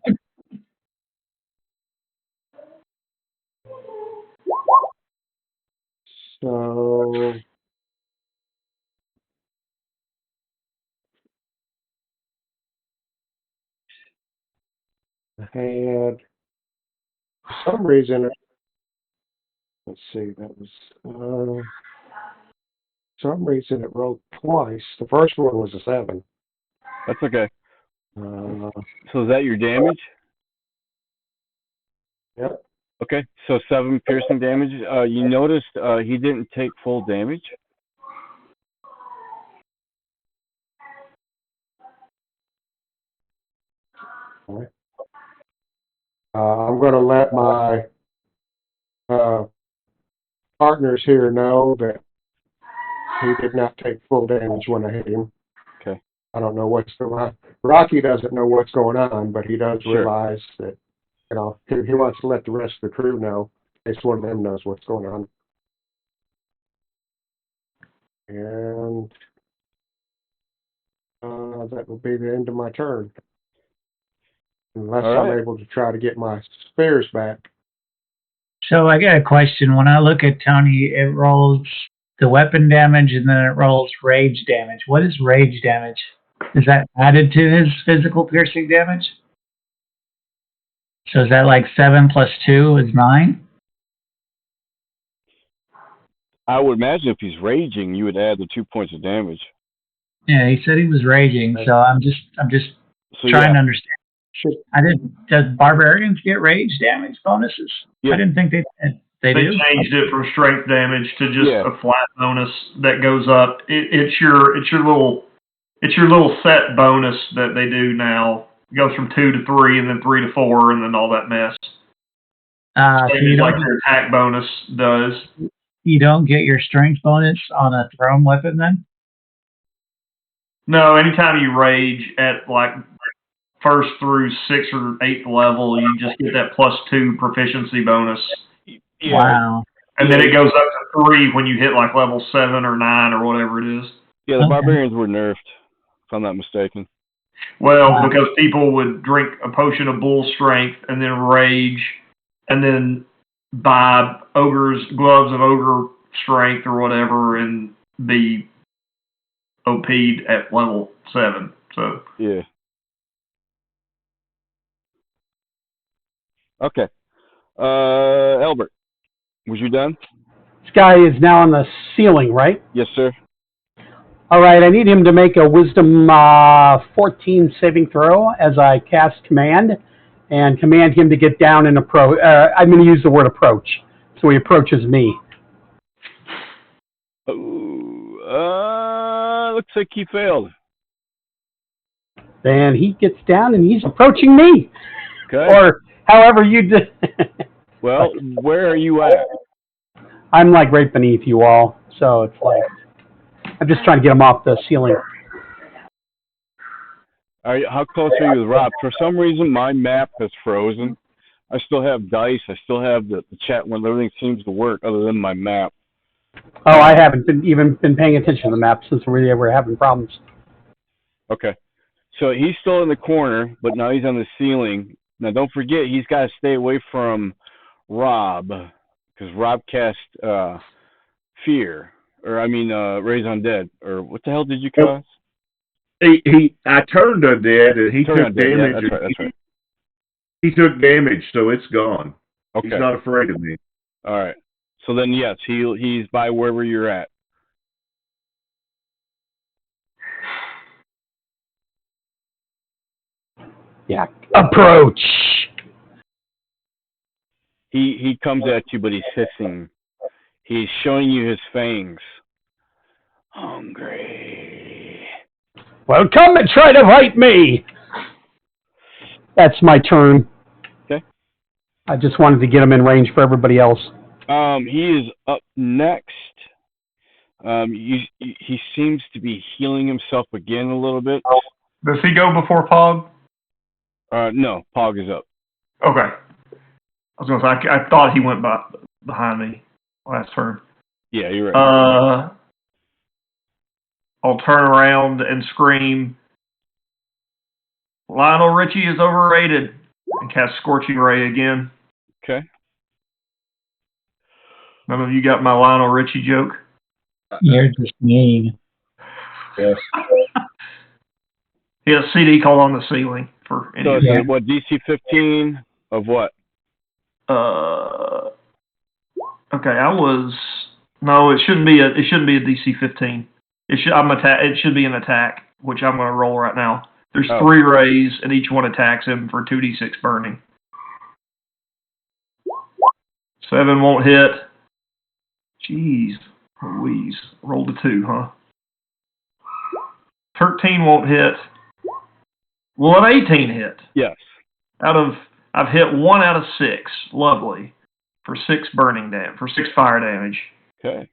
So I had, for some reason, let's see, that was, some reason it rolled twice. The first one was a 7. That's okay. So is that your damage? Yep. Okay, so 7 piercing damage. You noticed he didn't take full damage? I'm going to let my partners here know that he did not take full damage when I hit him. Okay. I don't know what's going on. Rocky doesn't know what's going on, but he does realize that, you know, he wants to let the rest of the crew know. At least one of them knows what's going on. And that will be the end of my turn. Unless I'm able to try to get my spears back. So I got a question. When I look at Tony, it rolls the weapon damage and then it rolls rage damage. What is rage damage? Is that added to his physical piercing damage? So is that like 7 plus 2 is 9? I would imagine if he's raging, you would add the 2 points of damage. Yeah, he said he was raging, so I'm just trying to understand. Does barbarians get rage damage bonuses? Yeah. I didn't think they did. They do? Changed it from strength damage to just a flat bonus that goes up. It's your little set bonus that they do now. It goes from 2 to 3, and then 3 to 4, and then all that mess. So you like your attack bonus does. You don't get your strength bonus on a thrown weapon then? No, anytime you rage at like 1st through 6th or 8th level, you just get that +2 proficiency bonus. Yeah. Wow. And then it goes up to 3 when you hit like level 7 or 9 or whatever it is. Yeah, the barbarians were nerfed, if I'm not mistaken. Well, because people would drink a potion of bull strength and then rage and then buy gloves of ogre strength or whatever and be OP'd at level 7. So yeah. Okay. Albert, was you done? This guy is now on the ceiling, right? Yes, sir. All right, I need him to make a Wisdom 14 saving throw as I cast command, and command him to get down and approach. I'm going to use the word approach, so he approaches me. Looks like he failed. Then he gets down and he's approaching me. Okay. Or however you did. Well, where are you at? I'm like right beneath you all, so it's like I'm just trying to get him off the ceiling. How close are you with Rob? For some reason, my map has frozen. I still have dice. I still have the chat when everything seems to work other than my map. Oh, I haven't even been paying attention to the map since we were having problems. Okay. So he's still in the corner, but now he's on the ceiling. Now, don't forget, he's got to stay away from Rob, because Rob cast Fear, Raise Undead, or what the hell did you cast? I turned undead, and he took damage. Yeah, that's right. He took damage, so it's gone. Okay. He's not afraid of me. All right. So then, yes, he's by wherever you're at. Yeah. Approach. He comes at you, but he's hissing. He's showing you his fangs. Hungry. Well, come and try to fight me. That's my turn. Okay. I just wanted to get him in range for everybody else. He is up next. He seems to be healing himself again a little bit. Does he go before Pog? No, Pog is up. Okay. I was going to say, I thought he went behind me last turn. Yeah, you're right. I'll turn around and scream, Lionel Richie is overrated, and cast Scorching Ray again. Okay. None of you got my Lionel Richie joke? You're just mean. Yes. He has a CD called On the Ceiling. For any So, of you. what, DC 15 of what? Okay, it shouldn't be a DC 15. It should be an attack, which I'm going to roll right now. There's 3 rays, and each one attacks him for 2d6 burning. 7 won't hit. Jeez Louise. Rolled a 2, huh? 13 won't hit. Will an 18 hit? Yes. I've hit 1 out of 6. Lovely. For 6 for 6 fire damage. Okay.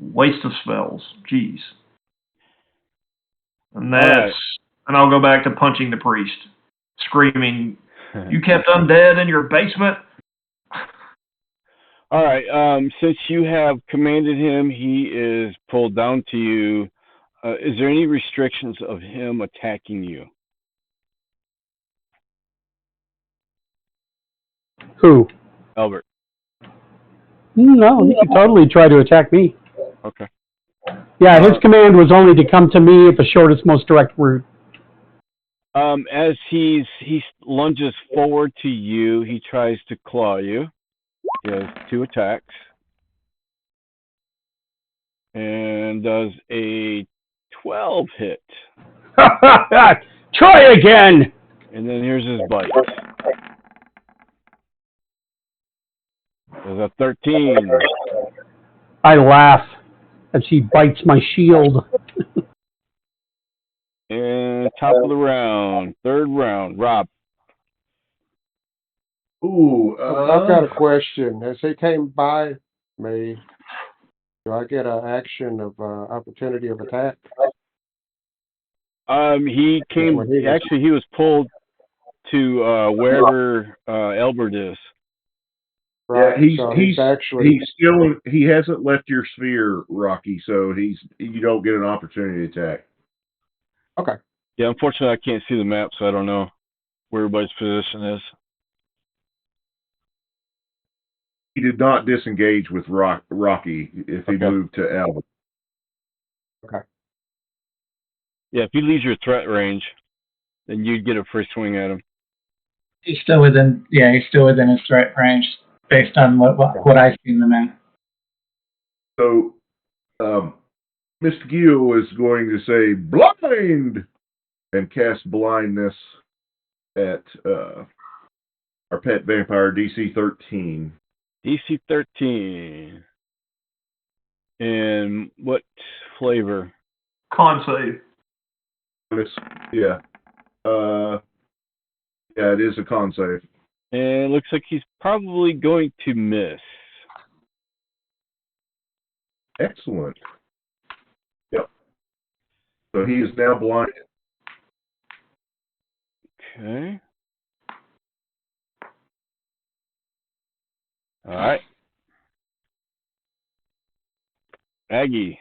Waste of spells. Jeez. And and I'll go back to punching the priest, screaming, "You kept undead in your basement?" All right. Since you have commanded him, he is pulled down to you. Is there any restrictions of him attacking you? Who? Albert. No, he could totally try to attack me. Okay. Yeah, his command was only to come to me at the shortest, most direct route. As he lunges forward to you, he tries to claw you. He has 2 attacks. And does a 12 hit. Try again! And then here's his bite. There's a 13. I laugh as he bites my shield. And top of the round, 3rd round, Rob. Ooh, I've got a question. As he came by me, do I get an action of opportunity of attack? He was pulled to wherever Albert is. Right. Yeah, so he hasn't left your sphere, Rocky. So you don't get an opportunity attack. Okay. Yeah, unfortunately, I can't see the map, so I don't know where everybody's position is. He did not disengage with Rocky if he moved to Albert. Okay. Yeah, if he leaves your threat range, then you'd get a first swing at him. He's still within. Yeah, he's still within his threat range based on what I've seen them in. So, Mr. Gio is going to say blind and cast blindness at our pet vampire DC 13. DC 13. And what flavor? Con save. Yeah. Yeah, it is a con save. And it looks like he's probably going to miss. Excellent. Yep. So he is now blinded. Okay. All right. Aggie.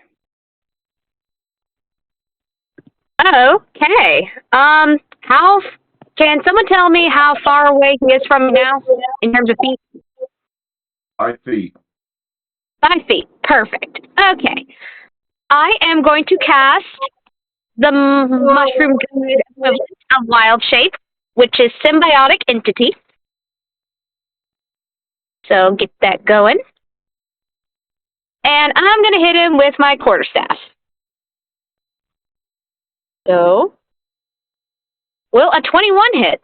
Okay. How can someone tell me how far away he is from me now in terms of feet? 5 feet. 5 feet. Perfect. Okay. I am going to cast the mushroom good equivalent of wild shape, which is symbiotic entity. So get that going. And I'm going to hit him with my quarterstaff. So, will a 21 hit?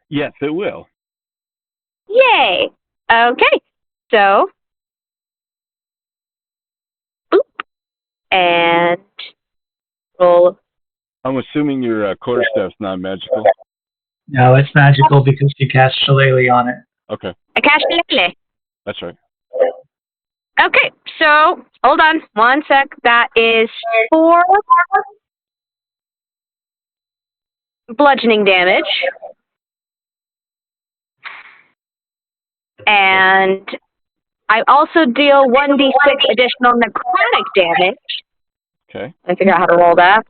Yes, it will. Yay! Okay. So, boop. And roll. I'm assuming your quarterstaff's not magical. No, it's magical because you cast Shillelagh on it. Okay, I cast Shillelagh. that's right. Okay, so hold on one sec. That is 4 bludgeoning damage. And I also deal 1d6 additional necrotic damage. Okay. Let me figure out how to roll that.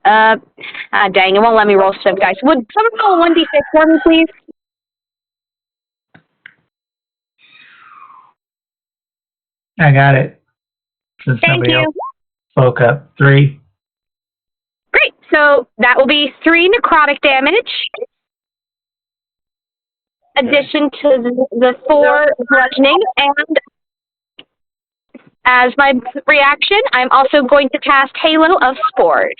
Dang, it won't let me roll stuff, guys. Would someone roll 1d6 for me, please? I got it. Since Thank nobody you. else spoke up. 3. Great. So that will be 3 necrotic damage. Addition to the 4 bludgeoning, and as my reaction, I'm also going to cast Halo of Spores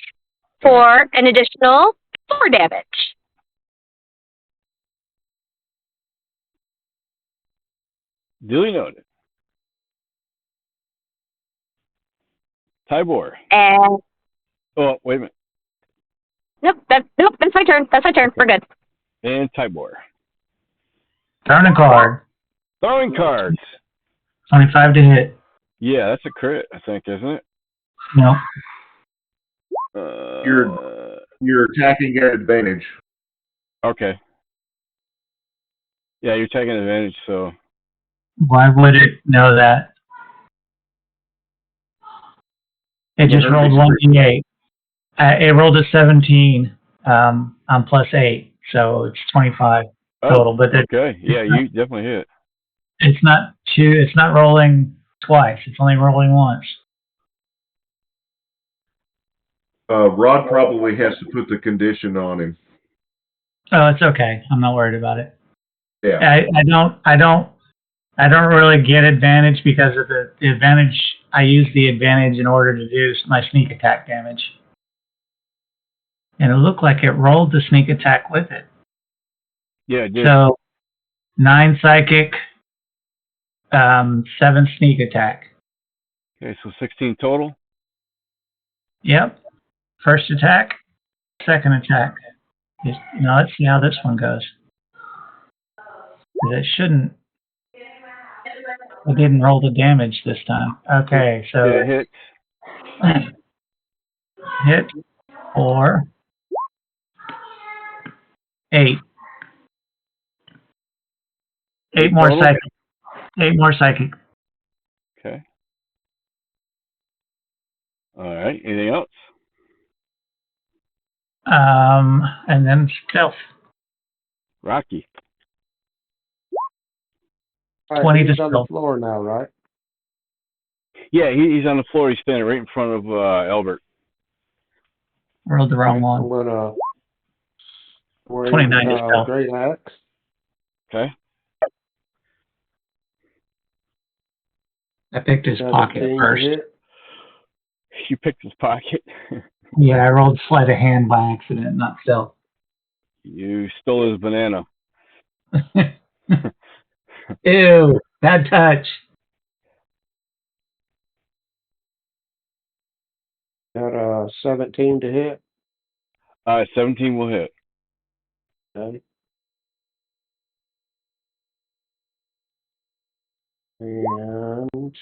for an additional 4 damage. Duly noted. Tybor. And Oh, wait a minute. nope, that's my turn. That's my turn. We're good. And Tybor. Turn a card. Throwing cards. 25 to hit. Yeah, that's a crit, I think, isn't it? No. You're attacking at advantage. Okay. Yeah, you're taking advantage, so. Why would it know that? It just rolled 1d8. It rolled a 17 on +8, so it's 25 total. But okay, yeah, you definitely hit. It's not It's not rolling twice. It's only rolling once. Rod probably has to put the condition on him. Oh, it's okay. I'm not worried about it. Yeah. I don't really get advantage because of the advantage. I use the advantage in order to do my sneak attack damage. And it looked like it rolled the sneak attack with it. Yeah, it did. So 9 psychic, 7 sneak attack. Okay, so 16 total? Yep. First attack, second attack. Now let's see how this one goes. It shouldn't. It didn't roll the damage this time. Okay, so Yeah, hit. Hit 4, 8. 8 more total? psychic. 8 more psychic. Okay. All right, anything else? And then stealth. Rocky. All right, 20 he's to on the stealth. floor now, right? Yeah, he's on the floor. He's standing right in front of Albert. Rolled the wrong one. I'm gonna 29 to stealth. Great axe. Okay. I picked his pocket 17 to first. hit. You picked his pocket. Yeah, I rolled sleight of hand by accident, not stealth. You stole his banana. Ew, bad touch. Got 17 to hit. 17 will hit. Okay. And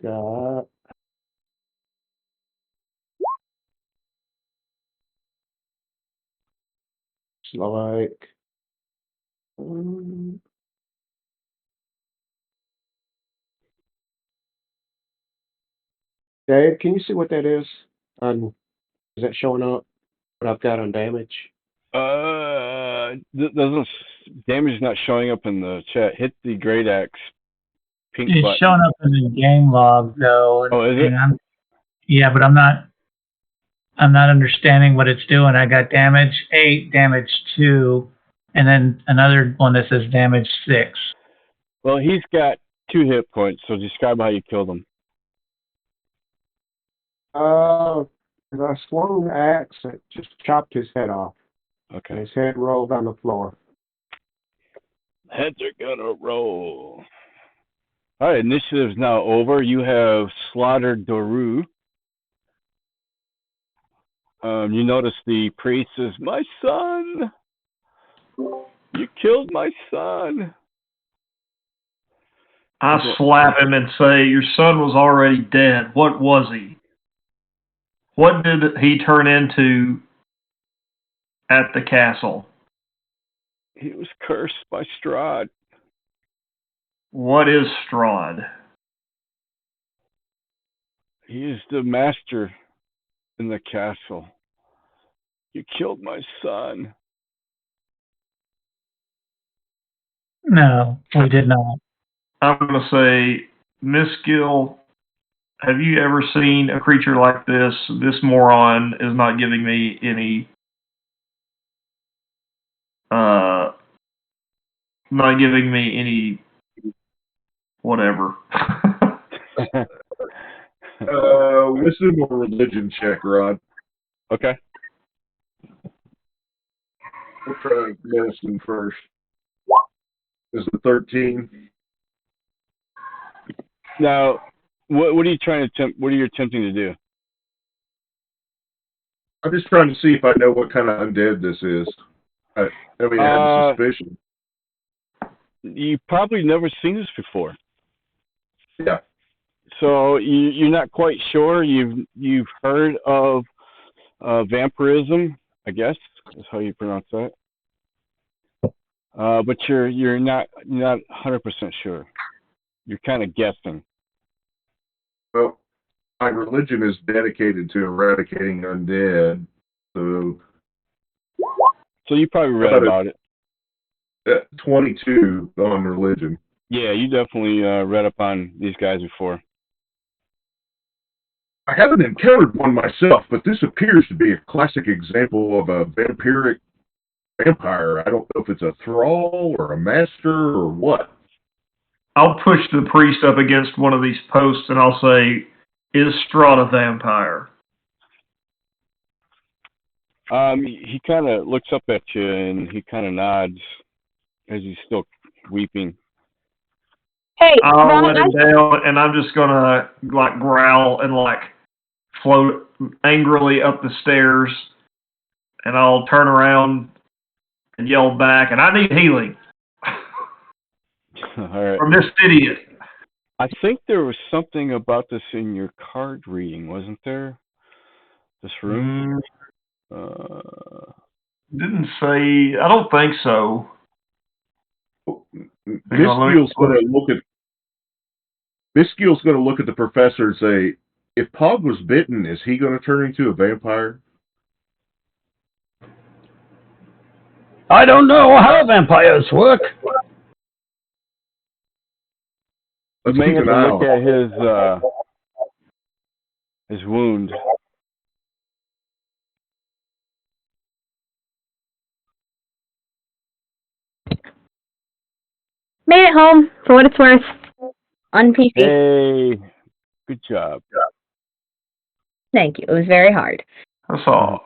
got it's like Dave, can you see what that is? Is that showing up? What I've got on damage? Doesn't damage is not showing up in the chat. Hit the great axe pink It's button. showing up in the game log though. Oh, is it? Yeah, but I'm not understanding what it's doing. I got damage 8, damage 2, and then another one that says damage 6. Well, he's got 2 hit points, so describe how you killed him. I swung the axe that just chopped his head off. Okay. And his head rolled on the floor. Heads are gonna roll. All right, initiative's now over. You have slaughtered Doru. You notice the priest says, "My son! You killed my son!" I slap him and say, "Your son was already dead. What was he? What did he turn into at the castle?" He was cursed by Strahd. What is Strahd? He is the master in the castle. You killed my son. No, we did not. I'm going to say, Miss Gill, have you ever seen a creature like this? This moron is not giving me any, whatever. Wisdom or religion check, Rod. Okay. We'll try medicine first. Is it 13? Now, what are you trying to attempt? What are you attempting to do? I'm just trying to see if I know what kind of undead this is. I have a suspicion. You've probably never seen this before. Yeah. So you're not quite sure. You've heard of vampirism, I guess is how you pronounce that. But you're not 100% sure. You're kind of guessing. Well, my religion is dedicated to eradicating undead, so you probably read about it. 22 on religion. Yeah, you definitely read up on these guys before. I haven't encountered one myself, but this appears to be a classic example of a vampiric vampire. I don't know if it's a thrall or a master or what. I'll push the priest up against one of these posts and I'll say, "Is Strahd a vampire?" He kind of looks up at you and he kind of nods as he's still weeping. Hey, I'll Ron, let him down, and I'm just gonna growl and float angrily up the stairs, and I'll turn around and yell back, and I need healing. All right. From this idiot. I think there was something about this in your card reading, wasn't there? This room? Didn't say. I don't think so. Miskill's going to look at the professor and say, "If Pog was bitten, is he going to turn into a vampire?" I don't know how vampires work. You may have to look at his wound. Made it home, for what it's worth. On PC. Hey, good job. Thank you. It was very hard. That's all.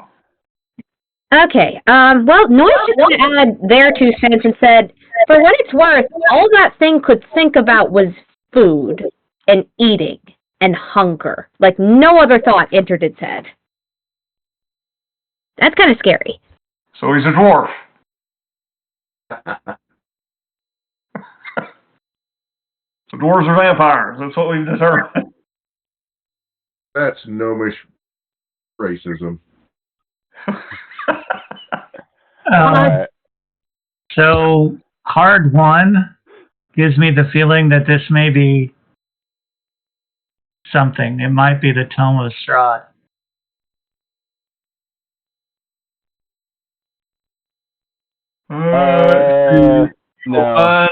Okay. Well, Noise just want to add their 2 cents and said, for what it's worth, all that thing could think about was food and eating and hunger. Like, no other thought entered its head. That's kind of scary. So he's a dwarf. So dwarves are vampires. That's what we've determined. That's gnomish racism. So hard 1 gives me the feeling that this may be something. It might be the Tome of Strahd. No.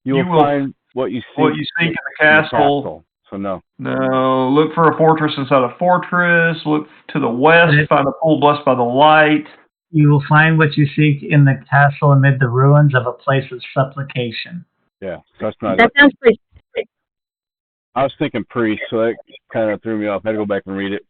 You will find what you seek in the castle. So no. No. Look for a fortress inside a fortress. Look to the west. Find a pool blessed by the light. You will find what you seek in the castle amid the ruins of a place of supplication. Yeah, that's not that it. Sounds pretty. I was thinking priest, so that kind of threw me off. I had to go back and read it.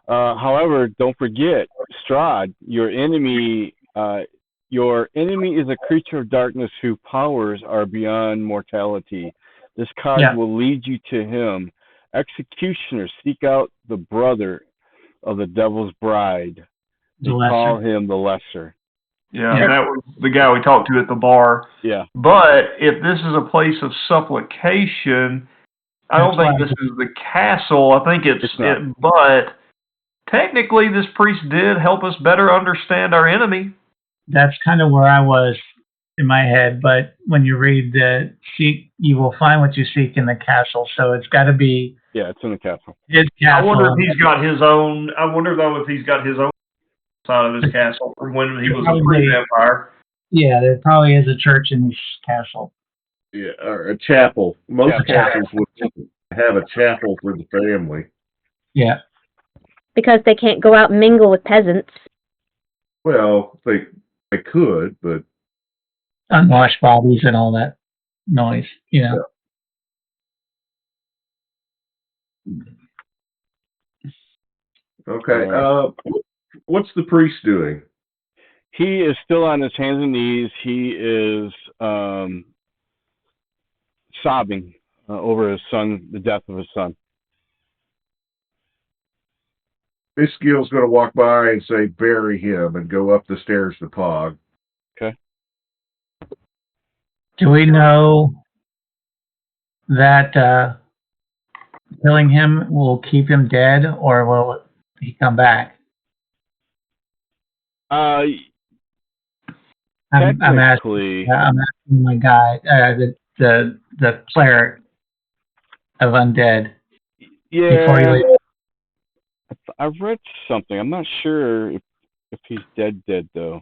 However, don't forget, Strahd, your enemy is a creature of darkness whose powers are beyond mortality. This card will lead you to him. Executioner, seek out the brother of the devil's bride. They call him the Lesser. Yeah, that was the guy we talked to at the bar. Yeah. But if this is a place of supplication, I don't think this is the castle. I think it's it, but technically this priest did help us better understand our enemy. That's kind of where I was in my head, but when you read the seek, you will find what you seek in the castle. So it's got to be. Yeah, it's in the castle. His castle. I wonder if he's got his own. I wonder though if he's got his own side of his castle from when he was a pre-vampire. Yeah, there probably is a church in his castle. Yeah, or a chapel. Most castles would have a chapel for the family. Yeah. Because they can't go out and mingle with peasants. Well, they could, but unwashed bodies and all that noise, Yeah. Okay. What's the priest doing? He is still on his hands and knees. He is sobbing over his son, the death of his son. Miss Gill's going to walk by and say, bury him, and go up the stairs to Pog. Okay. Do we know that killing him will keep him dead, or will he come back? I'm asking my guy, the cleric of undead. Yeah. Before he leaves. I've read something. I'm not sure if he's dead though.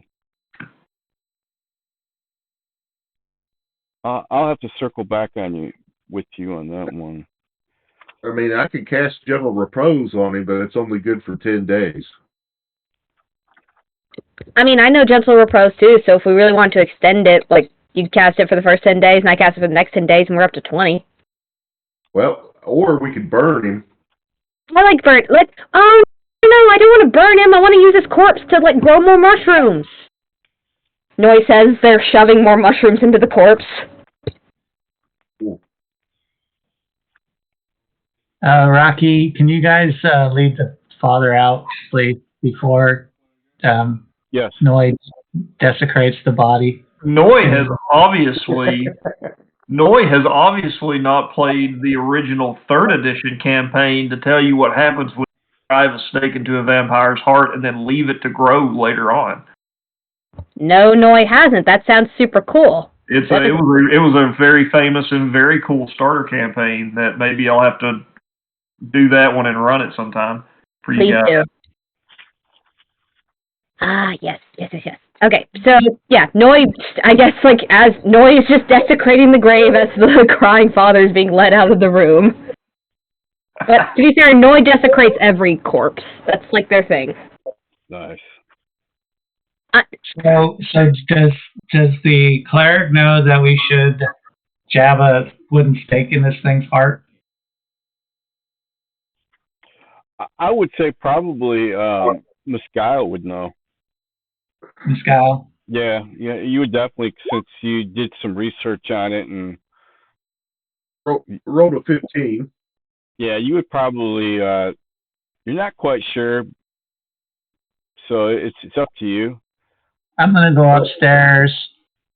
I'll have to circle back with you on that one. I mean, I could cast General Repose on him, but it's only good for 10 days. I mean, I know Gentle Repose too, so if we really want to extend it, like, you cast it for the first 10 days, and I cast it for the next 10 days, and we're up to 20. Well, or we could burn him. I like burn. No, I don't want to burn him. I want to use his corpse to, like, grow more mushrooms. Noi says they're shoving more mushrooms into the corpse. Rocky, can you guys lead the father out, please, before yes. Noi desecrates the body? Noi has obviously not played the original 3rd edition campaign to tell you what happens when you drive a snake into a vampire's heart and then leave it to grow later on. No, Noi hasn't. That sounds super cool. It was a very famous and very cool starter campaign that maybe I'll have to do that one and run it sometime for you guys. Please do. Yes. Okay, so, yeah, Noi, I guess, like, as Noi is just desecrating the grave as the crying father is being led out of the room. But, to be fair, Noi desecrates every corpse. That's, like, their thing. Nice. So does the cleric know that we should jab a wooden stake in this thing's heart? I would say probably Mescal would know. Mescal? Yeah, you would definitely, since you did some research on it, and Rolled a 15. yeah, you would probably. You're not quite sure, so it's up to you. I'm going to go upstairs,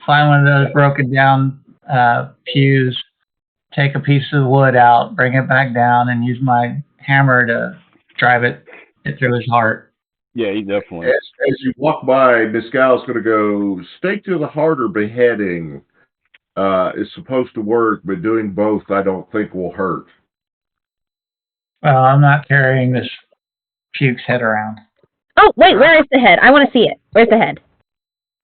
find one of those broken down pews, take a piece of wood out, bring it back down, and use my hammer to drive it through his heart. Yeah, he definitely. As you walk by, Mescal's going to go, stake to the heart or beheading is supposed to work, but doing both I don't think will hurt. Well, I'm not carrying this puke's head around. Oh, wait, where is the head? I want to see it. Where's the head?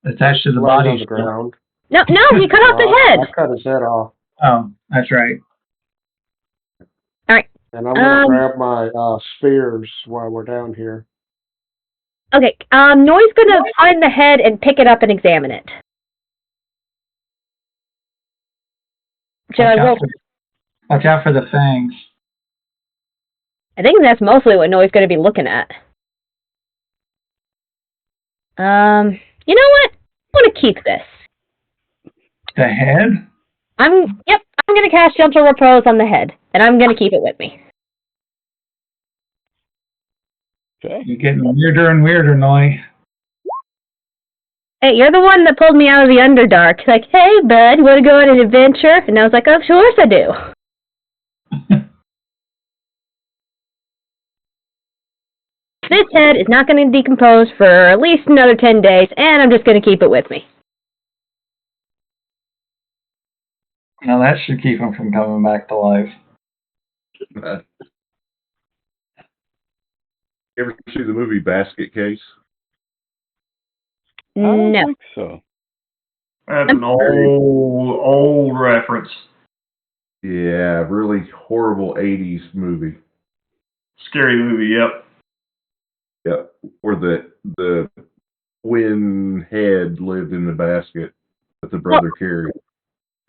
Attached to the Lying body. on the ground. No, you cut off the head. I cut his head off. Oh, that's right. All right. And I'm going to grab my spears while we're down here. Okay, Noi's gonna find the head and pick it up and examine it. Should I roll? Watch out for the fangs. I think that's mostly what Noi's gonna be looking at. You know what? I want to keep this. The head? I'm gonna cast Gentle Repose on the head, and I'm gonna keep it with me. Okay. You're getting weirder and weirder, Noi. Hey, you're the one that pulled me out of the Underdark. Like, hey, bud, you want to go on an adventure? And I was like, of course I do. This head is not going to decompose for at least another 10 days, and I'm just going to keep it with me. Now that should keep him from coming back to life. You ever see the movie Basket Case? I don't No. think so. That's an old reference. Yeah, really horrible 80s movie. Scary movie, yep. Yep, where the twin head lived in the basket that the brother carried.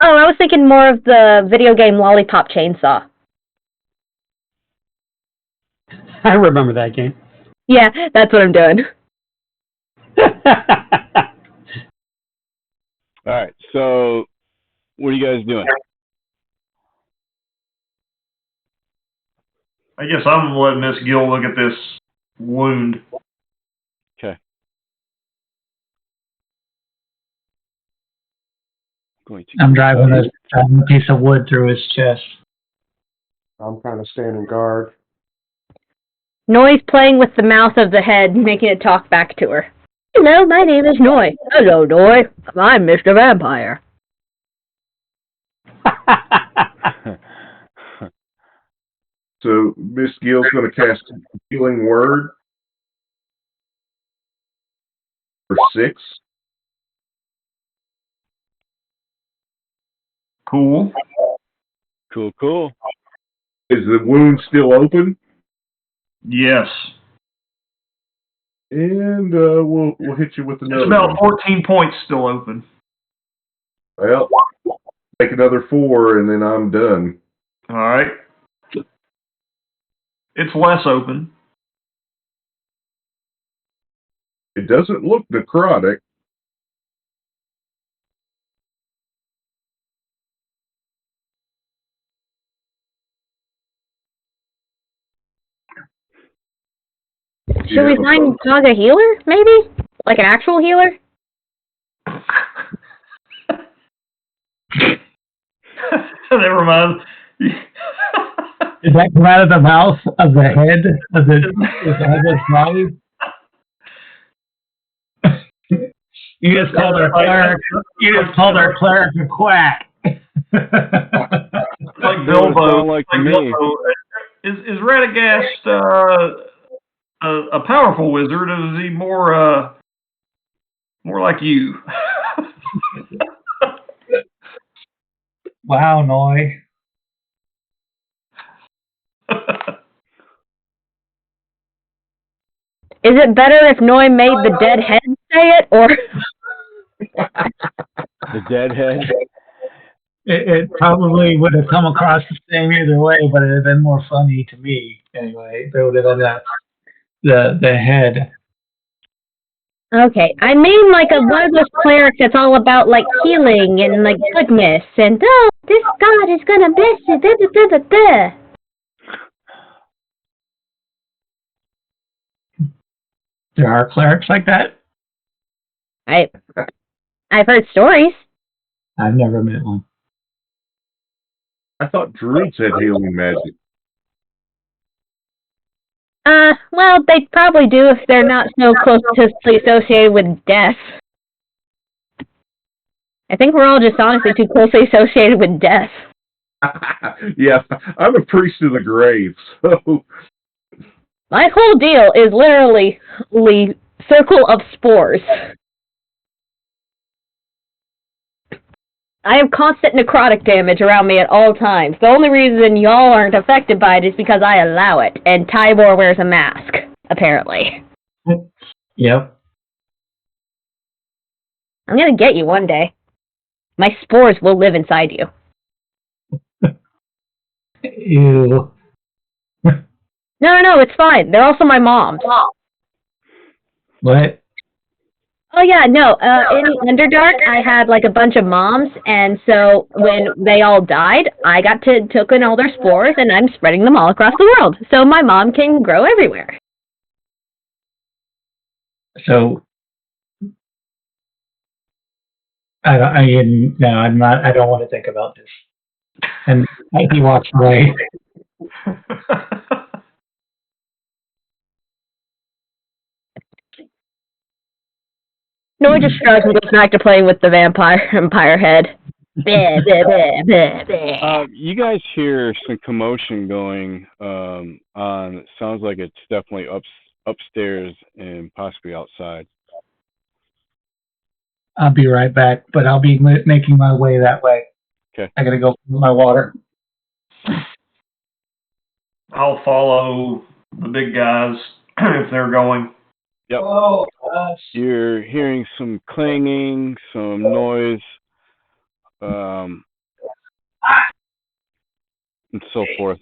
Oh, I was thinking more of the video game Lollipop Chainsaw. I remember that game. Yeah, that's what I'm doing. All right, so what are you guys doing? I guess I'm going to let Miss Gill look at this wound. Okay. I'm driving a piece of wood through his chest. I'm kind of standing guard. Noi's playing with the mouth of the head, making it talk back to her. Hello, my name is Noi. Hello, Noi. I'm Mr. Vampire. So Miss Gill's going to cast Healing Word for 6. Cool. Cool. Is the wound still open? Yes. And we'll hit you with another. It's about one. 14 points still open. Well, take another 4 and then I'm done. All right. It's less open. It doesn't look necrotic. Should we find Dog a healer, maybe? Like an actual healer? Never mind. Did that come out of the mouth of the head of the headless body? You just called our cleric. You just called our cleric a quack. Like Bilbo. Like Like me. Bilbo. Is Radagast a powerful wizard, or is he more like you? Wow, Noi. Is it better if Noi made the dead head say it, or... The dead head? it probably would have come across the same either way, but it would have been more funny to me anyway. It would have been the head. Okay, I mean like one of those clerics that's all about like healing and like goodness and oh, this god is gonna bless you. Da, da, da, da, da. There are clerics like that. I've heard stories. I've never met one. I thought druids had healing magic. Well, they probably do if they're not so closely associated with death. I think we're all just honestly too closely associated with death. Yeah, I'm a priest of the grave, so My whole deal is literally circle of spores. I have constant necrotic damage around me at all times. The only reason y'all aren't affected by it is because I allow it, and Tybor wears a mask, apparently. Yep. I'm gonna get you one day. My spores will live inside you. Ew. No, it's fine. They're also my mom's. What? Oh yeah, no. In Underdark, I had like a bunch of moms, and so when they all died, I got to took in all their spores, and I'm spreading them all across the world, so my mom can grow everywhere. So I don't want to think about this. And he walks away. No, I just shrugs and goes back to playing with the vampire head. Bleh, bleh, bleh, bleh, bleh. You guys hear some commotion going on. It sounds like it's definitely upstairs and possibly outside. I'll be right back, but I'll be making my way that way. Okay. I gotta go for my water. I'll follow the big guys if they're going. Yep. Oh, gosh. You're hearing some clanging, some noise, and so forth.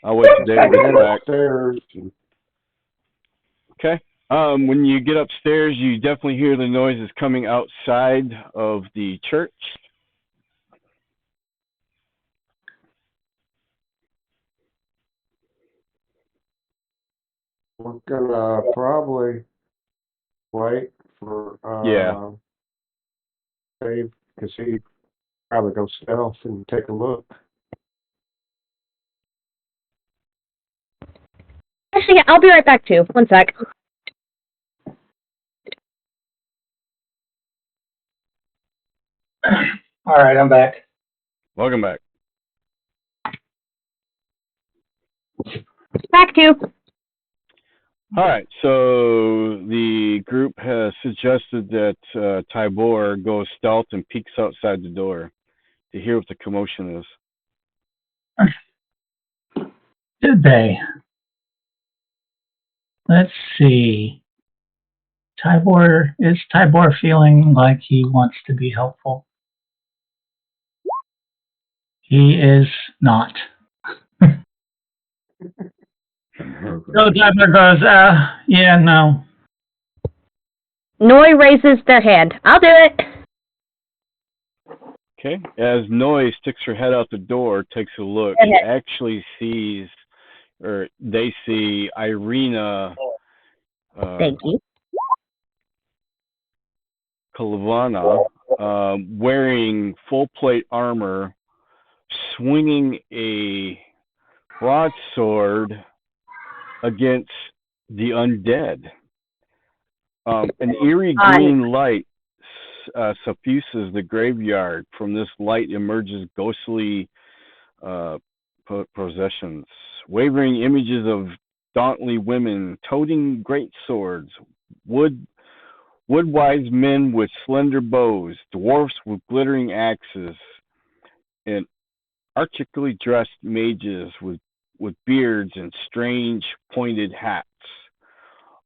I'll wait till David gets back. Upstairs. Okay. When you get upstairs, you definitely hear the noises coming outside of the church. We're gonna probably wait for Dave, because he probably go stealth and take a look. Actually, yeah, I'll be right back too. One sec. All right, I'm back. Welcome back. Back to. All right, so the group has suggested that Tybor goes stealth and peeks outside the door to hear what the commotion is. Did they? Let's see. Is Tybor feeling like he wants to be helpful? He is not. So Tybor goes, yeah, no. Noi raises their hand. I'll do it. Okay. As Noi sticks her head out the door, takes a look, and actually sees, or they see Irina. Thank you. Kalavana, wearing full plate armor, swinging a broadsword against the undead. An eerie green light suffuses the graveyard. From this light emerges ghostly processions, wavering images of dauntly women toting great swords, wood-wise men with slender bows, dwarfs with glittering axes, and archically dressed mages with beards and strange pointed hats.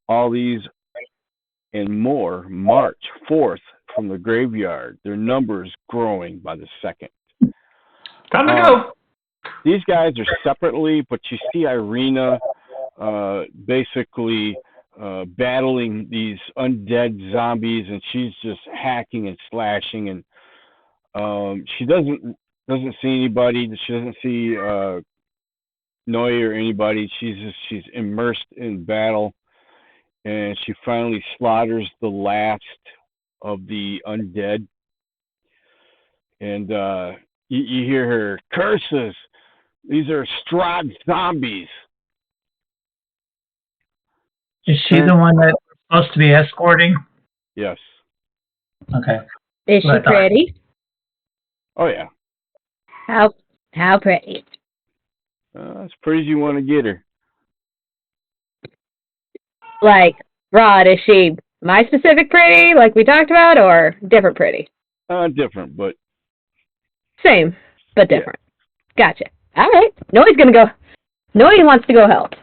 All these and more march forth from the graveyard, their numbers growing by the second. Time to go. These guys are separately, but you see Irina basically battling these undead zombies, and she's just hacking and slashing, and she doesn't see anybody. She doesn't see Noe or anybody. She's immersed in battle, and she finally slaughters the last of the undead, and you hear her curses. These are Strahd zombies. Is she the one that's supposed to be escorting? Yes. Okay. Is she pretty? Oh yeah. How pretty? As pretty as you want to get her. Like, Rod, is she my specific pretty, like we talked about, or different pretty? Different, but same, but different. Yeah. Gotcha. All right. Noe's gonna go. Noe wants to go help.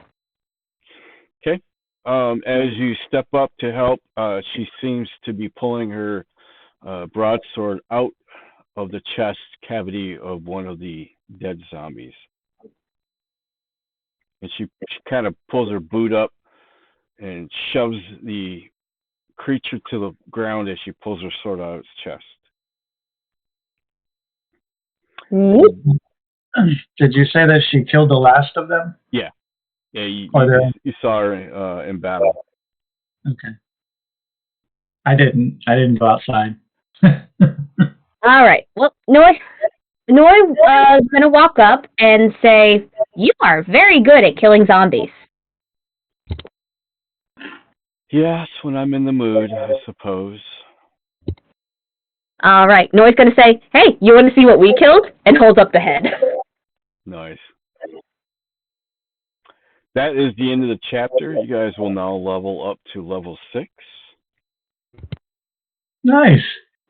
Okay. As you step up to help, she seems to be pulling her broadsword out of the chest cavity of one of the dead zombies. And she kind of pulls her boot up and shoves the creature to the ground as she pulls her sword out of its chest. Did you say that she killed the last of them? Yeah. Yeah, you saw her in battle. Okay. I didn't go outside. All right. Well, Noe is going to walk up and say, "You are very good at killing zombies." Yes, when I'm in the mood, I suppose. All right. Noe's going to say, "Hey, you want to see what we killed?" and holds up the head. Nice. That is the end of the chapter. You guys will now level up to level 6. Nice.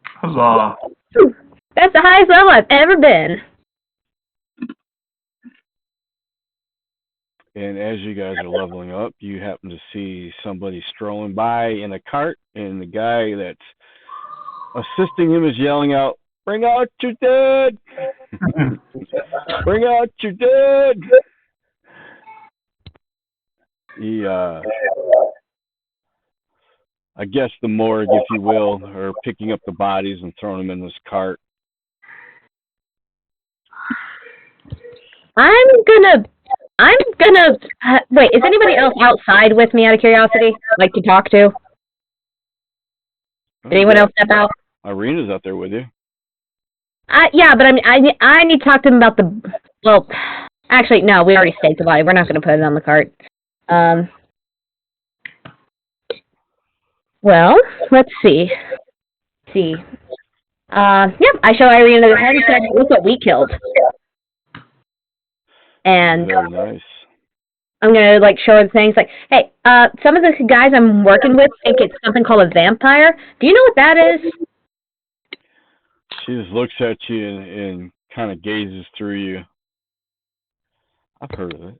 Huzzah. That's the highest level I've ever been. And as you guys are leveling up, you happen to see somebody strolling by in a cart, and the guy that's assisting him is yelling out, "Bring out your dead! Bring out your dead!" He, I guess the morgue, if you will, are picking up the bodies and throwing them in this cart. I'm gonna wait, is anybody else outside with me out of curiosity? Like to talk to? Did anyone else step out? Irina's out there with you. Yeah, but I need to talk to him about well, actually, no, we already staked the body. We're not going to put it on the cart. Well, let's see. Yep, I show Irina the head and said, "Look what we killed." And very nice. I'm going to, show her the things like, "Hey, some of the guys I'm working with think it's something called a vampire. Do you know what that is?" She just looks at you and kind of gazes through you. I've heard of it.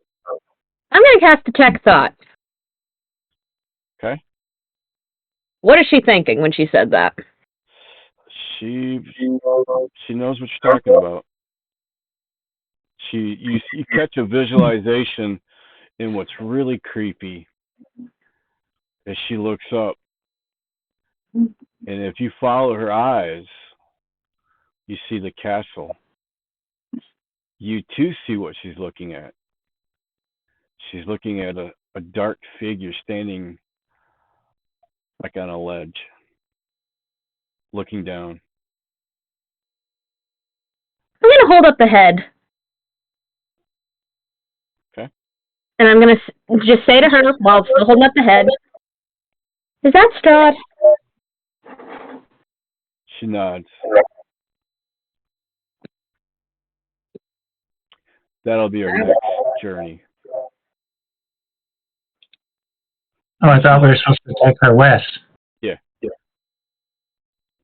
I'm going to cast Detect Thought. Okay. What is she thinking when she said that? She knows what you're talking about. You catch a visualization in what's really creepy as she looks up, and if you follow her eyes, you see the castle. You too see what she's looking at. She's looking at a dark figure standing like on a ledge, looking down. I'm going to hold up the head. Okay. And I'm going to just say to her, while still holding up the head, "Is that Strahd?" She nods. That'll be our next journey. Oh, I thought we were supposed to take her west. Yeah.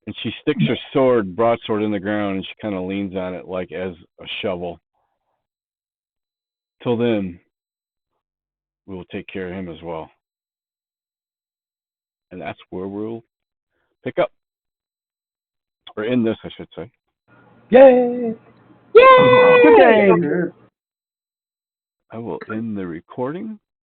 And she sticks her broadsword in the ground, and she kind of leans on it like as a shovel. Till then, we will take care of him as well. And that's where we'll pick up. Or end this, I should say. Yay! Yay! Good game. Good. I will end the recording.